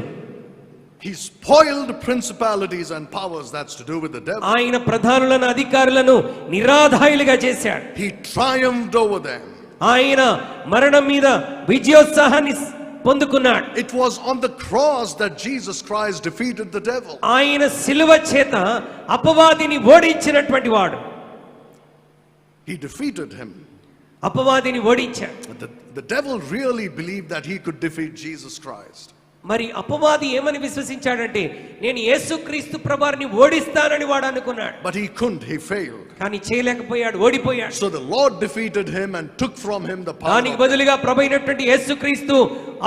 Speaker 1: He spoiled principalities and powers. That's to do with the devil.
Speaker 2: ఆయన ప్రధానులను అధికారులను నిరాధాయులుగా చేశాడు.
Speaker 1: He triumphed over them.
Speaker 2: ఆయన మరణం మీద విజయోత్సాహాన్ని పొందుకున్నాడు.
Speaker 1: It was on the cross that Jesus Christ defeated the devil.
Speaker 2: ఆయన సిలువ చేత అపవాదిని ఓడించినటువంటి వాడు.
Speaker 1: He defeated him.
Speaker 2: అపవాదిని ఓడించాడు.
Speaker 1: The devil really believed that he could defeat Jesus Christ.
Speaker 2: మరి అపవాది ఏమని విశ్వసించాడంటే నేను యేసుక్రీస్తు ప్రభువారిని ఓడిస్తానని వాడు అనుకున్నాడు.
Speaker 1: But he couldn't. He failed.
Speaker 2: కానీ చేయలేకపోయాడు, ఓడిపోయాడు.
Speaker 1: So the Lord defeated him and took from him the power.
Speaker 2: దానికి బదులుగా ప్రభువైనటువంటి యేసుక్రీస్తు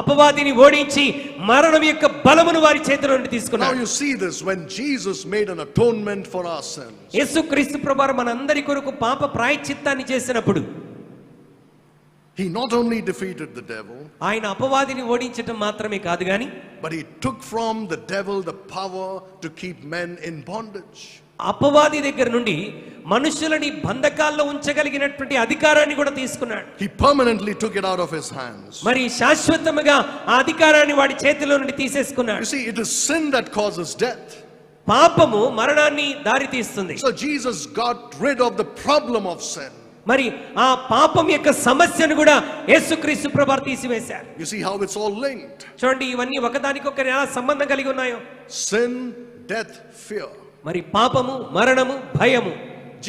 Speaker 2: అపవాదిని ఓడించి మరణం యొక్క బలమును వారి చేతిలో నుండి తీసుకున్నాడు.
Speaker 1: Now you see this when Jesus made an atonement for our sins.
Speaker 2: యేసుక్రీస్తు ప్రభువారు మనందరి కొరకు పాప ప్రాయశ్చిత్తాన్ని చేసినప్పుడు
Speaker 1: He not only defeated the devil,
Speaker 2: ఆయన అపవాదిని ఓడించడం మాత్రమే కాదు గాని
Speaker 1: but he took from the devil the power to keep men in bondage.
Speaker 2: అపవాది దగ్గర నుండి మనుషులని బంధకాల్లో ఉంచగలిగినటువంటి అధికారాన్ని కూడా తీసుకున్నాడు.
Speaker 1: He permanently took it out of his hands.
Speaker 2: మరి శాశ్వతముగా ఆ అధికారాన్ని వాడి చేతిలో నుండి తీసేసుకున్నాడు.
Speaker 1: You see, it is sin that causes death.
Speaker 2: పాపము మరణాన్ని దారి తీస్తుంది.
Speaker 1: So Jesus got rid of the problem of sin.
Speaker 2: మరి ఆ పాపం యొక్క సమస్యను కూడా యేసుక్రీస్తు ప్రభువారు తీసివేశారు.
Speaker 1: You see how it's all linked.
Speaker 2: చూడండి ఇవన్నీ ఒకదానికొకటి ఎలా సంబంధం కలిగి ఉన్నాయో.
Speaker 1: Sin, death, fear.
Speaker 2: మరి పాపము, మరణము, భయము.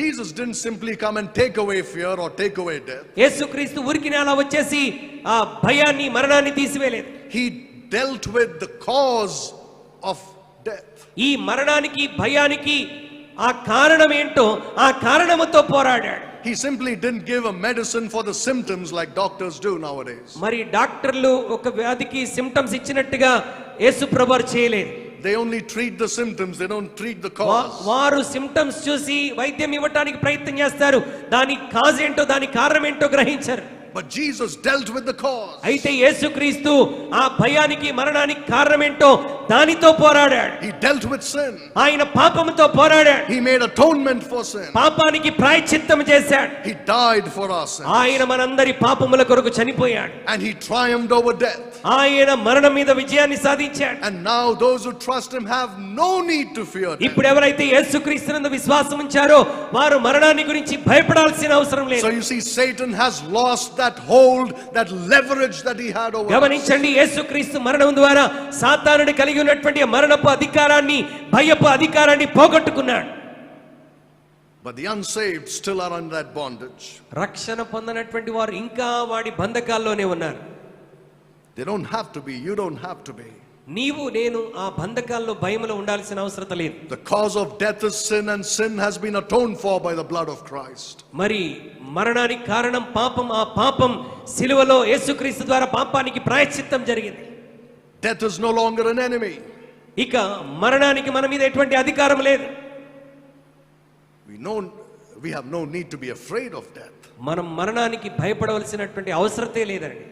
Speaker 1: Jesus didn't simply come and take away fear or take away death.
Speaker 2: యేసుక్రీస్తు ఊరికినే అలా వచ్చేసి ఆ భయాన్ని, మరణాన్ని తీసివేయలేదు.
Speaker 1: He dealt with the cause of death.
Speaker 2: ఈ మరణానికి, భయానికి ఆ కారణం ఏంటో ఆ కారణముతో పోరాడాడు.
Speaker 1: He simply didn't give a medicine for the symptoms like doctors do nowadays.
Speaker 2: మరి డాక్టర్లు ఒక వ్యాధికి సింప్టమ్స్ ఇచ్చినట్టుగా యేసు ప్రభువారు చేయలేదు.
Speaker 1: They only treat the symptoms, they don't treat the cause.
Speaker 2: వారు సింప్టమ్స్ చూసి వైద్యం ఇవ్వడానికి ప్రయత్నం చేస్తారు, దాని కాజ్ ఏంటో, దాని కారణం ఏంటో గ్రహించరు.
Speaker 1: But Jesus dealt with the cause.
Speaker 2: అయితే యేసుక్రీస్తు ఆ భయానికి, మరణానికి కారణం ఏంటో దానితో పోరాడాడు.
Speaker 1: He dealt with sin.
Speaker 2: ఆయన పాపముతో పోరాడాడు.
Speaker 1: He made atonement for sin.
Speaker 2: పాపానికి ప్రాయశ్చిత్తం చేశాడు.
Speaker 1: He died for our sins.
Speaker 2: ఆయన మనందరి పాపముల కొరకు చనిపోయాడు.
Speaker 1: And he triumphed over death.
Speaker 2: ఆయన మరణం మీద విజయాన్ని సాధించాడు.
Speaker 1: And now those who trust him have no need to fear death.
Speaker 2: ఇప్పుడు ఎవరైతే యేసుక్రీస్తునందు విశ్వాసం ఉంచారో వారు మరణాన్ని గురించి భయపడాల్సిన అవసరం లేదు.
Speaker 1: So you see, Satan has lost that hold, that leverage that he had over us.
Speaker 2: గమనించండి, యేసుక్రీస్తు మరణం ద్వారా సాతానుడు కలిగి ఉన్నటువంటి మరణపు అధికారాన్ని, భయపు అధికారాన్ని పోగొట్టుకున్నాడు.
Speaker 1: But the unsaved still are under that bondage.
Speaker 2: రక్షణ పొందనటువంటి వారు ఇంకా వాడి బంధకాల్లోనే ఉన్నారు.
Speaker 1: They don't have to be, you don't have to be.
Speaker 2: నీవు నేను ఆ బంధకాల్లో భయములో ఉండాల్సిన అవసరం లేదు.
Speaker 1: The cause of death is sin, and sin has been atoned for by the blood of Christ.
Speaker 2: మరి మరణానికి కారణం పాపం. ఆ పాపం సిలువలో యేసుక్రీస్తు ద్వారా పాపానికి ప్రాయశ్చిత్తం జరిగింది.
Speaker 1: Death is no longer an enemy.
Speaker 2: ఇక మరణానికి మన మీద ఎటువంటి అధికారం లేదు.
Speaker 1: We have no need to be afraid of death.
Speaker 2: మనం మరణానికి భయపడవలసినటువంటి అవసరతే లేదండి.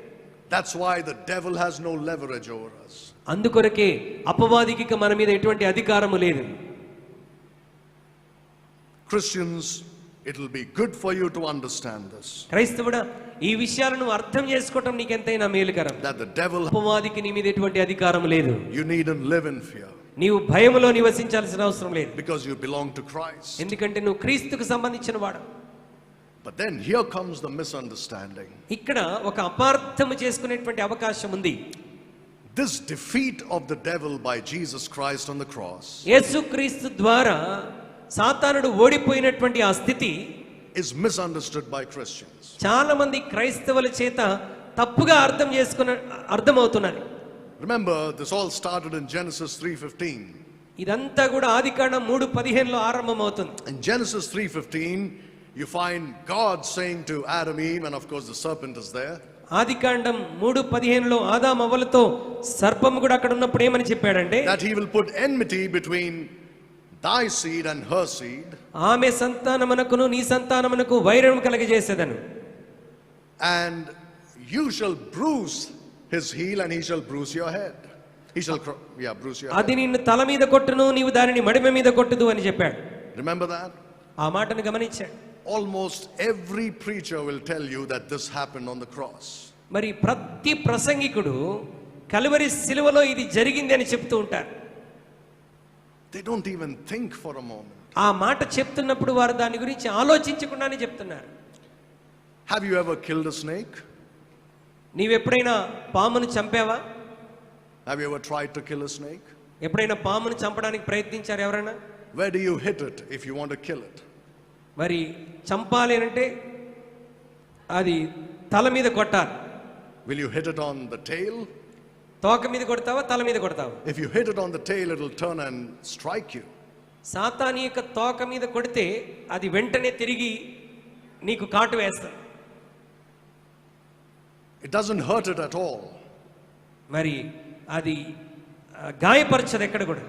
Speaker 1: That's why the devil has no leverage over us.
Speaker 2: అందుకొరకే అపవాదికి మన మీద ఎటువంటి అధికారము లేదు.
Speaker 1: Christians, it will be good for you to understand this.
Speaker 2: క్రైస్తవుడా, ఈ విషయాలను అర్థం చేసుకోవటం నీకెంతైనా మేలుకరం.
Speaker 1: That the devil,
Speaker 2: అపవాదికి నీ మీద ఎటువంటి అధికారం లేదు.
Speaker 1: you needn't live in fear.
Speaker 2: నీవు భయములో నివసించాల్సిన అవసరం లేదు.
Speaker 1: Because you belong to Christ.
Speaker 2: ఎందుకంటే నువ్వు క్రీస్తుకు సంబంధించిన వాడు.
Speaker 1: But then here comes the misunderstanding.
Speaker 2: ఇక్కడ ఒక అపార్థము చేసుకునేటువంటి అవకాశం ఉంది.
Speaker 1: this defeat of the devil by Jesus Christ on the cross
Speaker 2: యేసుక్రీస్తు ద్వారా సాతానుడు ఓడిపోయినటువంటి ఆ స్థితి
Speaker 1: is misunderstood by Christians.
Speaker 2: చాలా మంది క్రైస్తవుల చేత తప్పుగా అర్థమవుతున్నది.
Speaker 1: Remember, this all started in Genesis 3:15.
Speaker 2: ఇదంతా కూడా ఆదికాండం 3:15లో ఆరంభమవుతుంది.
Speaker 1: In Genesis 3:15, you find God saying to Adam and Eve, and of course the serpent is there.
Speaker 2: ఆదికాండం 3:15లో ఆదాము అవ్వలతో సర్పము కూడా అక్కడ ఉన్నప్పుడు ఏమని చెప్పాడంటే,
Speaker 1: that he will put enmity between thy seed and her seed.
Speaker 2: ఆమె సంతానమునకును నీ సంతానమునకు వైరం కలగజేసేదను.
Speaker 1: And you shall bruise his heel and he shall bruise your head. He shall bruise your head.
Speaker 2: అది నిన్ను తల మీద కొట్టును, నీవు దానిని మడిమ మీద కొట్టుదు అని చెప్పాడు.
Speaker 1: Remember that?
Speaker 2: ఆ మాటను గమనించాడు.
Speaker 1: Almost every preacher will tell you that this happened on the cross.
Speaker 2: మరి ప్రతి ప్రసంగికుడు కల్వరి శిలువలో ఇది జరిగింది అని చెప్తూ ఉంటారు.
Speaker 1: They don't even think for a moment.
Speaker 2: ఆ మాట చెప్తున్నప్పుడు వారు దాని గురించి ఆలోచించకుండానే చెప్తున్నారు.
Speaker 1: Have you ever killed a snake?
Speaker 2: నీవెప్పుడైనా పామును చంపావా?
Speaker 1: Have you ever tried to kill a snake?
Speaker 2: ఎప్పుడైనా పామును చంపడానికి ప్రయత్నించారు ఎవరైనా?
Speaker 1: Where do you hit it if you want to kill it?
Speaker 2: మరి చంపాలి అంటే అది తల మీద కొట్టాలి.
Speaker 1: Will you hit it on the tail?
Speaker 2: తోక మీద కొడతావా, తల మీద కొడతావా?
Speaker 1: If you hit it on the tail, it will turn and strike you.
Speaker 2: సాతాను యొక్క తోక మీద కొడితే అది వెంటనే తిరిగి నీకు కాటు వేస్తుంది.
Speaker 1: It doesn't hurt it at all.
Speaker 2: మరి అది గాయపరచదు ఎక్కడ కూడా.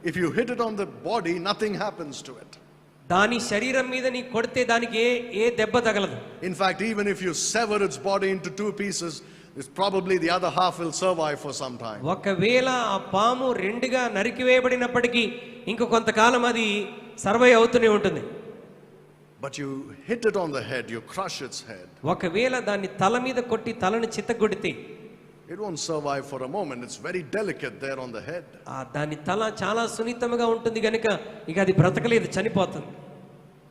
Speaker 1: If you hit it on the body, nothing happens to it.
Speaker 2: దాని శరీరం మీద నీ కొడితే దానికి ఏ దెబ్బ తగలదు.
Speaker 1: In fact, even if you sever its body into two pieces, it's probably the other half will survive for some time.
Speaker 2: ఒకవేళ ఆ పాము రెండుగా నరికివేయబడినప్పటికీ ఇంకో కొంతకాలం అది సర్వైవ్ అవుతూనే ఉంటుంది.
Speaker 1: But you hit it on the head, you crush its head.
Speaker 2: ఒకవేళ దాన్ని తల మీద కొట్టి తలను చితగొడితే
Speaker 1: it won't survive for a moment. It's very delicate there on the head.
Speaker 2: దాని తల చాలా సున్నితంగా ఉంటుంది గనుక ఇక అది బ్రతకలేదు, చనిపోతుంది.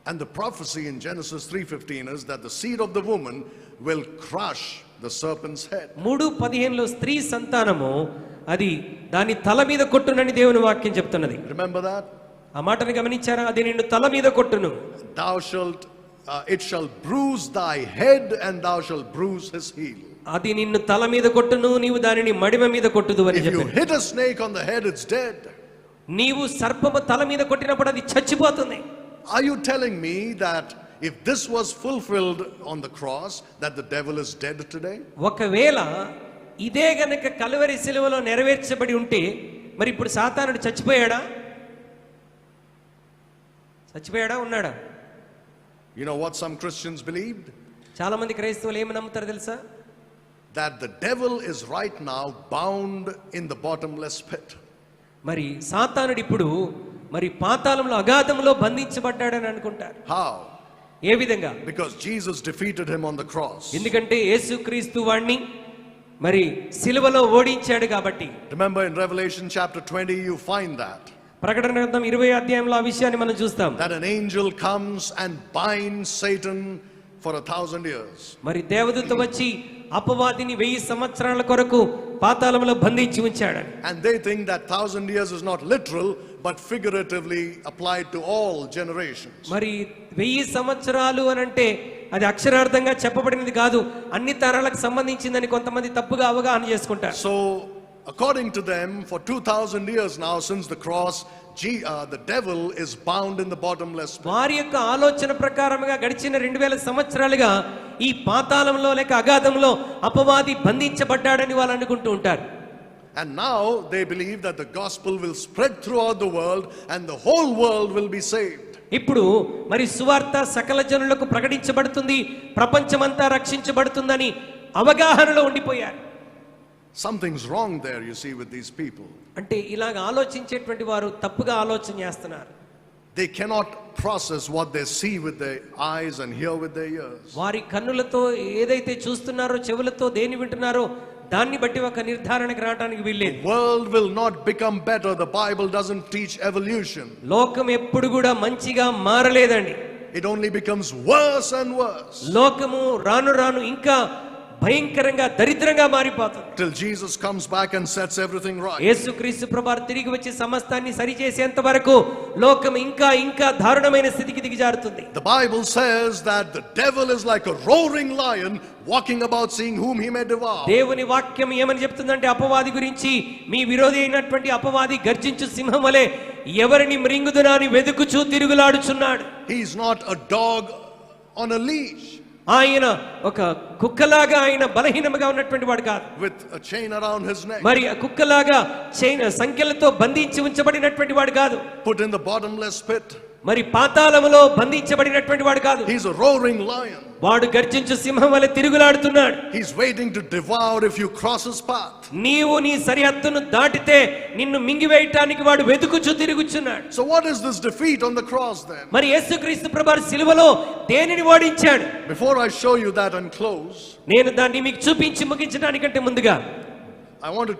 Speaker 1: And the prophecy in Genesis 3:15 is that the seed of the woman will crush the serpent's head.
Speaker 2: 3:15లో స్త్రీ సంతానము అది దాని తల మీద కొట్టునని దేవుని వాక్యం చెప్తున్నది.
Speaker 1: Remember that?
Speaker 2: ఆ మాటను గమనించారా? అది నిన్ను తల మీద కొట్టును.
Speaker 1: Thou shalt it shall bruise thy head and thou shalt bruise his heel.
Speaker 2: అది నిన్ను తల మీద కొట్టును, నీవు దానిని మడిమ మీద కొట్టుదు అని చెప్పాడు.
Speaker 1: If you hit a snake on the head, it's dead.
Speaker 2: నీవు సర్పము తల మీద కొట్టినప్పుడు అది చచ్చిపోతుంది.
Speaker 1: Are you telling me that if this was fulfilled on the cross, that the devil is dead today?
Speaker 2: ఒకవేళ ఇదే గనక కల్వరి శిలువలో నెరవేర్చబడి ఉంటే మరి ఇప్పుడు సాతానుడు చచ్చిపోయాడా? చచ్చిపోయాడా, ఉన్నాడా?
Speaker 1: You know what some Christians believed?
Speaker 2: చాలా మంది క్రైస్తవులు ఏమి నమ్ముతారు తెలుసా?
Speaker 1: That the devil is right now bound in the bottomless pit.
Speaker 2: మరి సాతానుడు ఇప్పుడు మరి పాతాళంలో అగాధంలో బంధించబడ్డాడని అనుకుంటారు.
Speaker 1: How?
Speaker 2: ఏ విధంగా?
Speaker 1: Because Jesus defeated him on the cross.
Speaker 2: ఎందుకంటే యేసుక్రీస్తు వాణ్ణి మరి సిలువలో ఓడించాడు కాబట్టి.
Speaker 1: Remember in Revelation chapter 20 you find that.
Speaker 2: ప్రకటన గ్రంథం 20వ అధ్యాయంలో ఆ విషయాన్ని మనం చూస్తాం.
Speaker 1: That an angel comes and binds Satan for 1,000 years.
Speaker 2: మరి దేవదూత వచ్చి అపవాదిని 1000 సంవత్సరాల కొరకు పాతాళంలో బంధించి ఉంచాడు.
Speaker 1: And they think that 1,000 years is not literal but figuratively applied to all generations.
Speaker 2: మరి 1000 సంవత్సరాలు అని అంటే అది అక్షరార్థంగా చెప్పబడినది కాదు, అన్ని తరాలకు సంబంధించిందని కొంతమంది తప్పుగా అవగాహన చేసుకుంటారు.
Speaker 1: So according to them, for 2,000 years now since the cross, the devil is bound in the bottomless pit.
Speaker 2: వారి యొక్క ఆలోచన ప్రకారంగా గడిచిన 2000 సంవత్సరాలుగా ఈ పాతాళంలో లేక అగాధంలో అపవాది బంధించబడ్డాడని వాళ్ళు అనుకుంటూ ఉంటారు.
Speaker 1: And now they believe that the gospel will spread throughout the world and the whole world will be saved.
Speaker 2: ఇప్పుడు మరి సువార్త సకల జనులకు ప్రకటించబడుతుంది, ప్రపంచమంతా రక్షించబడుతుందని అవగాహనలో ఉండిపోయారు.
Speaker 1: Something's wrong there, you see, with these people.
Speaker 2: అంటే ఇలాగ ఆలోచించేటువంటి వారు తప్పుగా ఆలోచన చేస్తున్నారు.
Speaker 1: They cannot process what they see with their eyes and hear with their ears.
Speaker 2: వారి కన్నులతో ఏదైతే చూస్తున్నారో, చెవులతో దేని వింటున్నారో దాన్ని బట్టి ఒక నిర్ధారణకు రావడానికి వీల్లేదు.
Speaker 1: The world will not become better. The Bible doesn't teach evolution.
Speaker 2: లోకం ఎప్పుడు కూడా మంచిగా మారలేదండి.
Speaker 1: It only becomes worse and worse.
Speaker 2: లోకము రాను రాను ఇంకా భయంకరంగా దరిద్రంగా మారిపోతుంది.
Speaker 1: Till Jesus comes back and sets everything right.
Speaker 2: యేసుక్రీస్తు ప్రభువారు తిరిగి వచ్చి సమస్తాన్ని సరిచేసేంత వరకు లోకం ఇంకా ఇంకా దారుణమైన స్థితికి దిగజారుతుంది.
Speaker 1: The Bible says that the devil is like a roaring lion walking about seeing whom he may devour.
Speaker 2: దేవుని వాక్యం ఏమని చెప్తుందంటే అపవాది గురించి, మీ విరోధి అయినటువంటి అపవాది గర్జించు సింహం వలె ఎవరిని మృంగుదునా అని వెదుకుచూ తిరుగులాడుచున్నాడు.
Speaker 1: He is not a dog on a leash.
Speaker 2: ఆయన ఒక కుక్కలాగా ఆయన బలహీనముగా ఉన్నటువంటి వాడు కాదు.
Speaker 1: With a chain around his neck.
Speaker 2: మరి ఆ కుక్కలాగా సంఖ్యలతో బంధించి ఉంచబడినటువంటి వాడు కాదు.
Speaker 1: Put in the bottomless pit.
Speaker 2: మరి పాతాళములో బంధించబడినటువంటి వాడు కాదు.
Speaker 1: He's a roaring lion.
Speaker 2: వాడు గర్జించు సింహం వలె తిరుగులాడుతున్నాడు.
Speaker 1: He's waiting to devour if you cross his path.
Speaker 2: నీవు నీ సరిహద్దును దాటితే నిన్ను మింగివేయటానికి వాడు వెతుకుచూ తిరుగుచున్నాడు.
Speaker 1: So what is this defeat on the cross then?
Speaker 2: మరి యేసుక్రీస్తు ప్రభువు సిలువలో దేనిని ఓడించాడు?
Speaker 1: Before I show you that and close,
Speaker 2: నేను దాన్ని మీకు చూపించి ముగించడానికంటే ముందుగా
Speaker 1: I want to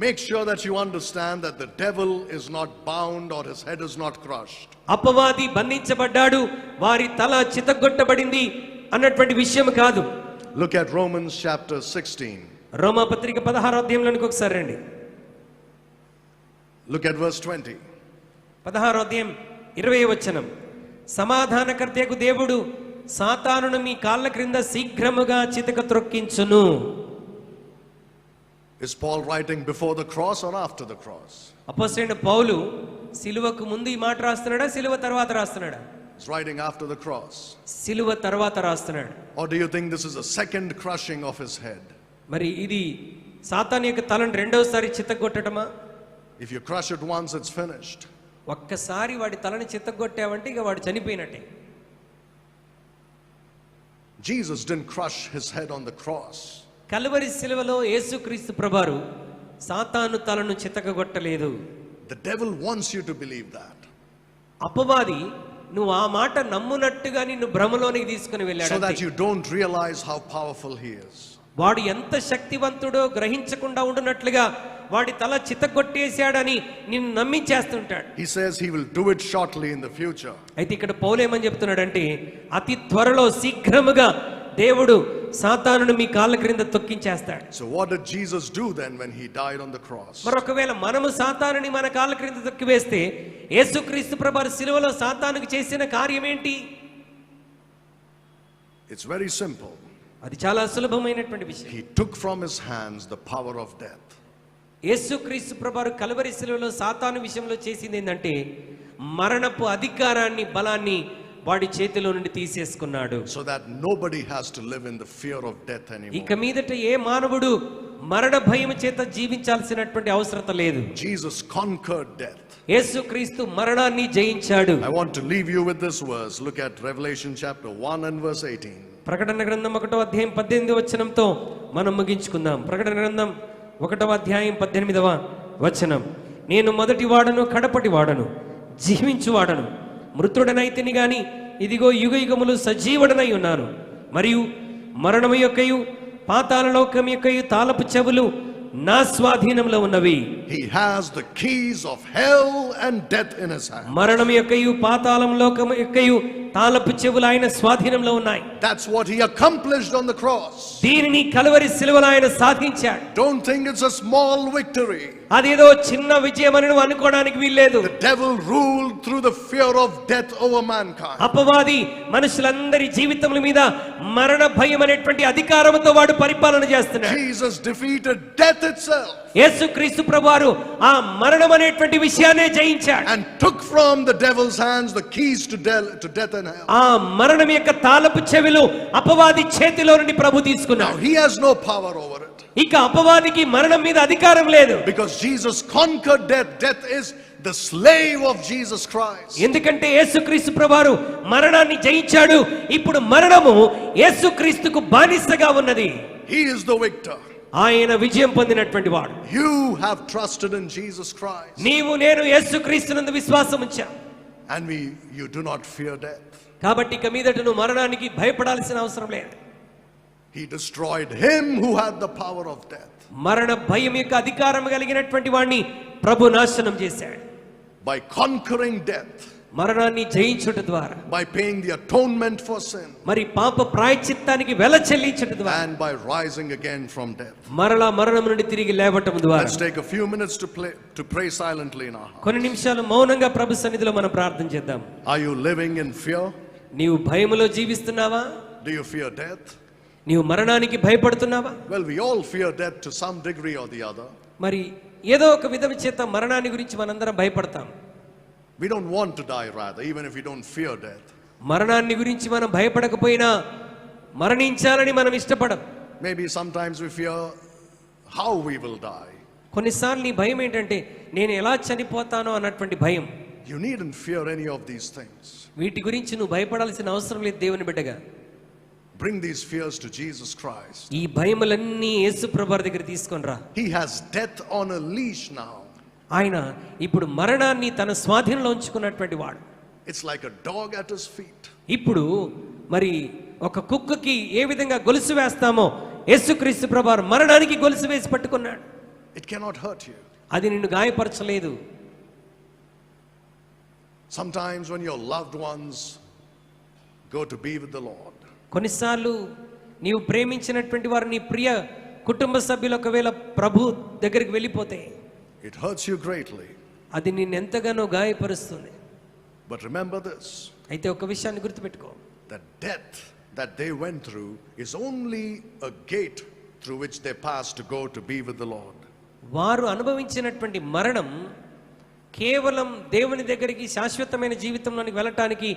Speaker 1: make sure that you understand that the devil is not bound or his head is not crushed.
Speaker 2: అపవాది బంధించబడ్డాడు, వారి తల చితగొట్టబడింది అన్నటువంటి విషయం కాదు.
Speaker 1: Look at Romans chapter 16.
Speaker 2: రోమా పత్రిక 16వ అధ్యాయంలోనికి ఒకసారి రండి.
Speaker 1: Look at verse 20.
Speaker 2: 16వ అధ్యాయం 20వ వచనం. సమాధానకర్తయగు దేవుడు సాతానును మీ కాళ్ళ క్రింద శీఘ్రముగా చితక త్రొక్కించును.
Speaker 1: Is Paul writing before the cross or after the cross?
Speaker 2: అపోస్తలుడైన పౌలు సిలువకు ముందు ఈ మాట రాస్తున్నాడా, సిలువ తర్వాత రాస్తున్నాడా?
Speaker 1: He's writing after the cross.
Speaker 2: సిలువ తర్వాత రాస్తున్నాడు.
Speaker 1: Or do you think this is a second crushing of his head?
Speaker 2: మరి ఇది సాతాను యొక్క తలను రెండోసారి చితగొట్టడమా?
Speaker 1: If you crush it once, it's finished.
Speaker 2: ఒక్కసారి వాడి తలని చితగొట్టావంటే ఇక వాడు చనిపోయినట్టే.
Speaker 1: Jesus didn't crush his head on the cross.
Speaker 2: Calvary సిలువలో యేసుక్రీస్తు ప్రభువారు సాతాను తలను చితకగొట్టలేదు.
Speaker 1: The devil wants you to believe that.
Speaker 2: అపవాది నువ్వు ఆ మాట నమ్మునట్టుగా నిన్ను భ్రమలోనికి తీసుకుని వెళ్ళాడు.
Speaker 1: So that you don't realize how powerful he is.
Speaker 2: వాడు ఎంత శక్తివంతుడో గ్రహించకుండా ఉండునట్లుగా వాడి తల చితగొట్టేశాడని నిన్ను నమ్మించేస్తుంటాడు.
Speaker 1: He says he will do it shortly in the future.
Speaker 2: అయితే ఇక్కడ పౌలు ఏమని చెప్తున్నాడంటే అతి త్వరలో శీఘ్రముగా దేవుడు సాతానును మీ కాళ్ళ క్రింద తొక్కించేస్తాడు.
Speaker 1: So what did Jesus do then when he died on the cross?
Speaker 2: మరొకవేళ మనము సాతానుని మన కాళ్ళ క్రింద తొక్కివేస్తే యేసుక్రీస్తు ప్రభువు సిలువలో సాతానుకు చేసిన కార్యం ఏంటి?
Speaker 1: It's very simple.
Speaker 2: అది చాలా సులభమైనటువంటి విషయం.
Speaker 1: He took from his hands the power of death.
Speaker 2: యేసుక్రీస్తు ప్రభువు కల్వరి సిలువలో సాతాను విషయంలో చేసింది ఏంటంటే మరణపు అధికారాన్ని, బలాన్ని వాడి చేతిలో నుండి తీసేసుకున్నాడు.
Speaker 1: So that nobody has to live in the fear of death anymore.
Speaker 2: ఇక మీదట ఏ మానవుడు మరణ భయము చేత జీవించాల్సినటువంటి అవసరత లేదు.
Speaker 1: Jesus conquered death.
Speaker 2: యేసుక్రీస్తు మరణాన్ని జయించాడు.
Speaker 1: I want to leave you with this verse. Look at Revelation chapter 1 and verse 18.
Speaker 2: ప్రకటన గ్రంథం 1వ అధ్యాయం 18వ వచనంతో మనం ముగించుకుందాం. ప్రకటన గ్రంథం 1వ అధ్యాయం 18వ వచనం. నేను మొదటి వాడను, కడపటి వాడను, జీవించువాడను, మృతుడనైతిని గాని ఇదిగో యుగ యుగములు సజీవుడనై ఉన్నాను, మరియు మరణము యొక్కయు పాతాళ లోకం యొక్కయు తాళపు చెవులు నా స్వాధీనంలో ఉన్నవి.
Speaker 1: He has the keys of hell and death in his hand.
Speaker 2: మరణం యొక్కయు పాతాళం లోకం యొక్కయు తాళపు చెవులు ఆయన స్వాధీనంలో ఉన్నాయి.
Speaker 1: That's what he accomplished on the cross.
Speaker 2: దీనిని కల్వరి సిలువలో ఆయన సాధించాడు.
Speaker 1: Don't think it's a small victory.
Speaker 2: అదేదో చిన్న విజయం అని నువ్వు అనుకోవడానికి వీల్లేదు.
Speaker 1: The devil ruled through the fear of death over mankind.
Speaker 2: అపవాది మనుషులందరి జీవితముల మీద మరణ భయం అనేటువంటి అధికారంతో వాడు పరిపాలన చేస్తున్నాడు.
Speaker 1: Jesus defeated death itself.
Speaker 2: యేసుక్రీస్తు ప్రభువారు ఆ మరణం అనేటువంటి విషయాన్ని జయించాడు.
Speaker 1: And took from the devil's hands the keys to death and hell.
Speaker 2: ఆ మరణం యొక్క తాళపు చెవిలు అపవాది చేతిలో నుండి ప్రభు తీసుకున్నాడు.
Speaker 1: Now he has no power over it.
Speaker 2: ఇక అపవాదికి మరణం మీద అధికారం లేదు.
Speaker 1: Because Jesus conquered death. Death is the slave of Jesus Christ.
Speaker 2: ఎందుకంటే యేసుక్రీస్తు ప్రభువారు మరణాన్ని జయించాడు. ఇప్పుడు మరణము యేసుక్రీస్తుకు బానిసగా ఉన్నది.
Speaker 1: He is the victor.
Speaker 2: ఆయన విజయం పొందినటువంటి వాడు.
Speaker 1: You have trusted in Jesus Christ.
Speaker 2: నీవు నేను యేసుక్రీస్తునందు విశ్వాసం ఉంచాం.
Speaker 1: And you do not fear death.
Speaker 2: కాబట్టి ఇక మీదట నువ్వు మరణానికి భయపడాల్సిన అవసరం లేదు.
Speaker 1: He destroyed him who had the power of death.
Speaker 2: మరణ భయం యొక్క అధికారం కలిగినటువంటి వాడిని ప్రభు నాశనం చేశాడు.
Speaker 1: By conquering death.
Speaker 2: మరణాన్ని జయించుట ద్వారా,
Speaker 1: by paying the atonement for sin,
Speaker 2: మరి పాప ప్రాయశ్చిత్తానికి వెల చెల్లించుట ద్వారా,
Speaker 1: and by rising again from death.
Speaker 2: మరలా మరణం నుండి తిరిగి లేవటం ద్వారా.
Speaker 1: Let's take a few minutes to pray silently in our heart.
Speaker 2: కొన్ని నిమిషాలు మౌనంగా ప్రభు సన్నిధిలో మనం ప్రార్థన చేద్దాం.
Speaker 1: Are you living in fear?
Speaker 2: నీవు భయములో జీవిస్తున్నావా?
Speaker 1: Do you fear death?
Speaker 2: నీవు మరణానికి భయపడుతున్నావా?
Speaker 1: Well, we all fear death to some degree or the other.
Speaker 2: మరి ఏదో ఒక విధం చేత మరణాన్ని గురించి మనందరం భయపడతాం.
Speaker 1: We don't want to die rather, even if we don't fear death.
Speaker 2: మరణాన్ని గురించి మనం భయపడకపోయినా మరణించాలని మనం ఇష్టపడం.
Speaker 1: Maybe sometimes we fear how we will die.
Speaker 2: కొన్నిసార్లు నీ భయం ఏంటంటే నేను ఎలా చనిపోతానో అన్నటువంటి భయం.
Speaker 1: You needn't fear any of these things.
Speaker 2: వీటి గురించి నువ్వు భయపడాల్సిన అవసరం లేదు దేవుని బిడ్డగా.
Speaker 1: Bring these fears to Jesus Christ.
Speaker 2: ఈ భయములన్నీ యేసు ప్రభువారి దగ్గర తీసుకొని రా.
Speaker 1: He has death on a leash now.
Speaker 2: ఆయన ఇప్పుడు మరణాన్ని తన స్వాధీనంలో ఉంచుకున్నటువంటి వాడు.
Speaker 1: It's like a dog at his feet.
Speaker 2: ఇప్పుడు మరి ఒక కుక్కకి ఏ విధంగా గొలుసు వేస్తామో యేసుక్రీస్తు ప్రభువారు మరణానికి గొలుసు వేసి పట్టుకున్నాడు.
Speaker 1: It cannot hurt you.
Speaker 2: అది నిన్ను గాయపరచలేదు.
Speaker 1: Sometimes when your loved ones go to be with the Lord,
Speaker 2: కొన్నిసార్లు నీవు ప్రేమించినటువంటి వారు నీ ప్రియ కుటుంబ సభ్యులు ఒకవేళ ప్రభు దగ్గరికి వెళ్ళిపోతే
Speaker 1: it hurts you greatly.
Speaker 2: అది నిన్ను ఎంతగానో గాయపరుస్తుంది.
Speaker 1: But remember this,
Speaker 2: అయితే ఒక విషయాన్ని గుర్తుపెట్టుకో,
Speaker 1: that death that they went through is only a gate through which they passed to go to be with the Lord.
Speaker 2: వారు అనుభవించినటువంటి మరణం కేవలం దేవుని దగ్గరికి శాశ్వతమైన జీవితంలోనికి వెళ్ళటానికి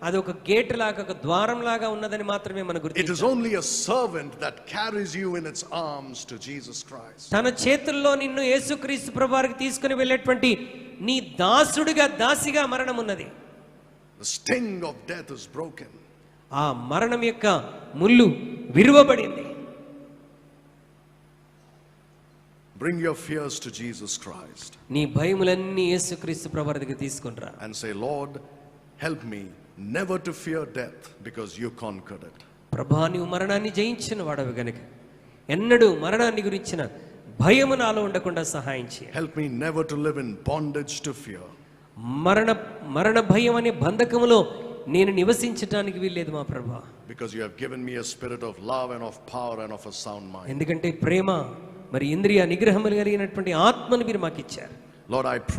Speaker 2: అది ఒక గేట్ లాగా, ఒక ద్వారం లాగా ఉన్నదని మాత్రమే మనం
Speaker 1: It
Speaker 2: గుర్తించాలి.
Speaker 1: is only a servant that carries you in its arms to Jesus Christ.
Speaker 2: తన చేతుల్లో నిన్ను యేసుక్రీస్తు ప్రభువారికి తీసుకుని వెళ్ళేటువంటి నీ దాసుడిగా, దాసిగా మరణం ఉన్నది.
Speaker 1: The sting of death is broken.
Speaker 2: ఆ మరణం యొక్క ముళ్ళు విరువబడింది.
Speaker 1: Bring your fears to Jesus Christ
Speaker 2: నీ భయములన్నీ యేసుక్రీస్తు ప్రభువారి దగ్గర తీసుకొని రా.
Speaker 1: and say, Lord, help me never to fear death because you conquered it.
Speaker 2: ప్రభా, నీవు మరణాన్ని జయించిన వాడవి గనుక ఎన్నడూ మరణాన్ని గురించిన భయము నాలో ఉండకుండా సహాయం చేయి.
Speaker 1: Help me never to live in bondage to fear.
Speaker 2: మరణ భయం అనే బంధకములో నేను నివసించడానికి వీల్లేదు మా ప్రభా.
Speaker 1: Because you have given me a spirit of love and of power and of a sound mind.
Speaker 2: ఎందుకంటే ప్రేమ మరి ఇంద్రియ నిగ్రహములు కలిగినటువంటి ఆత్మను మీరు మాకు ఇచ్చారు.
Speaker 1: Lord, I pray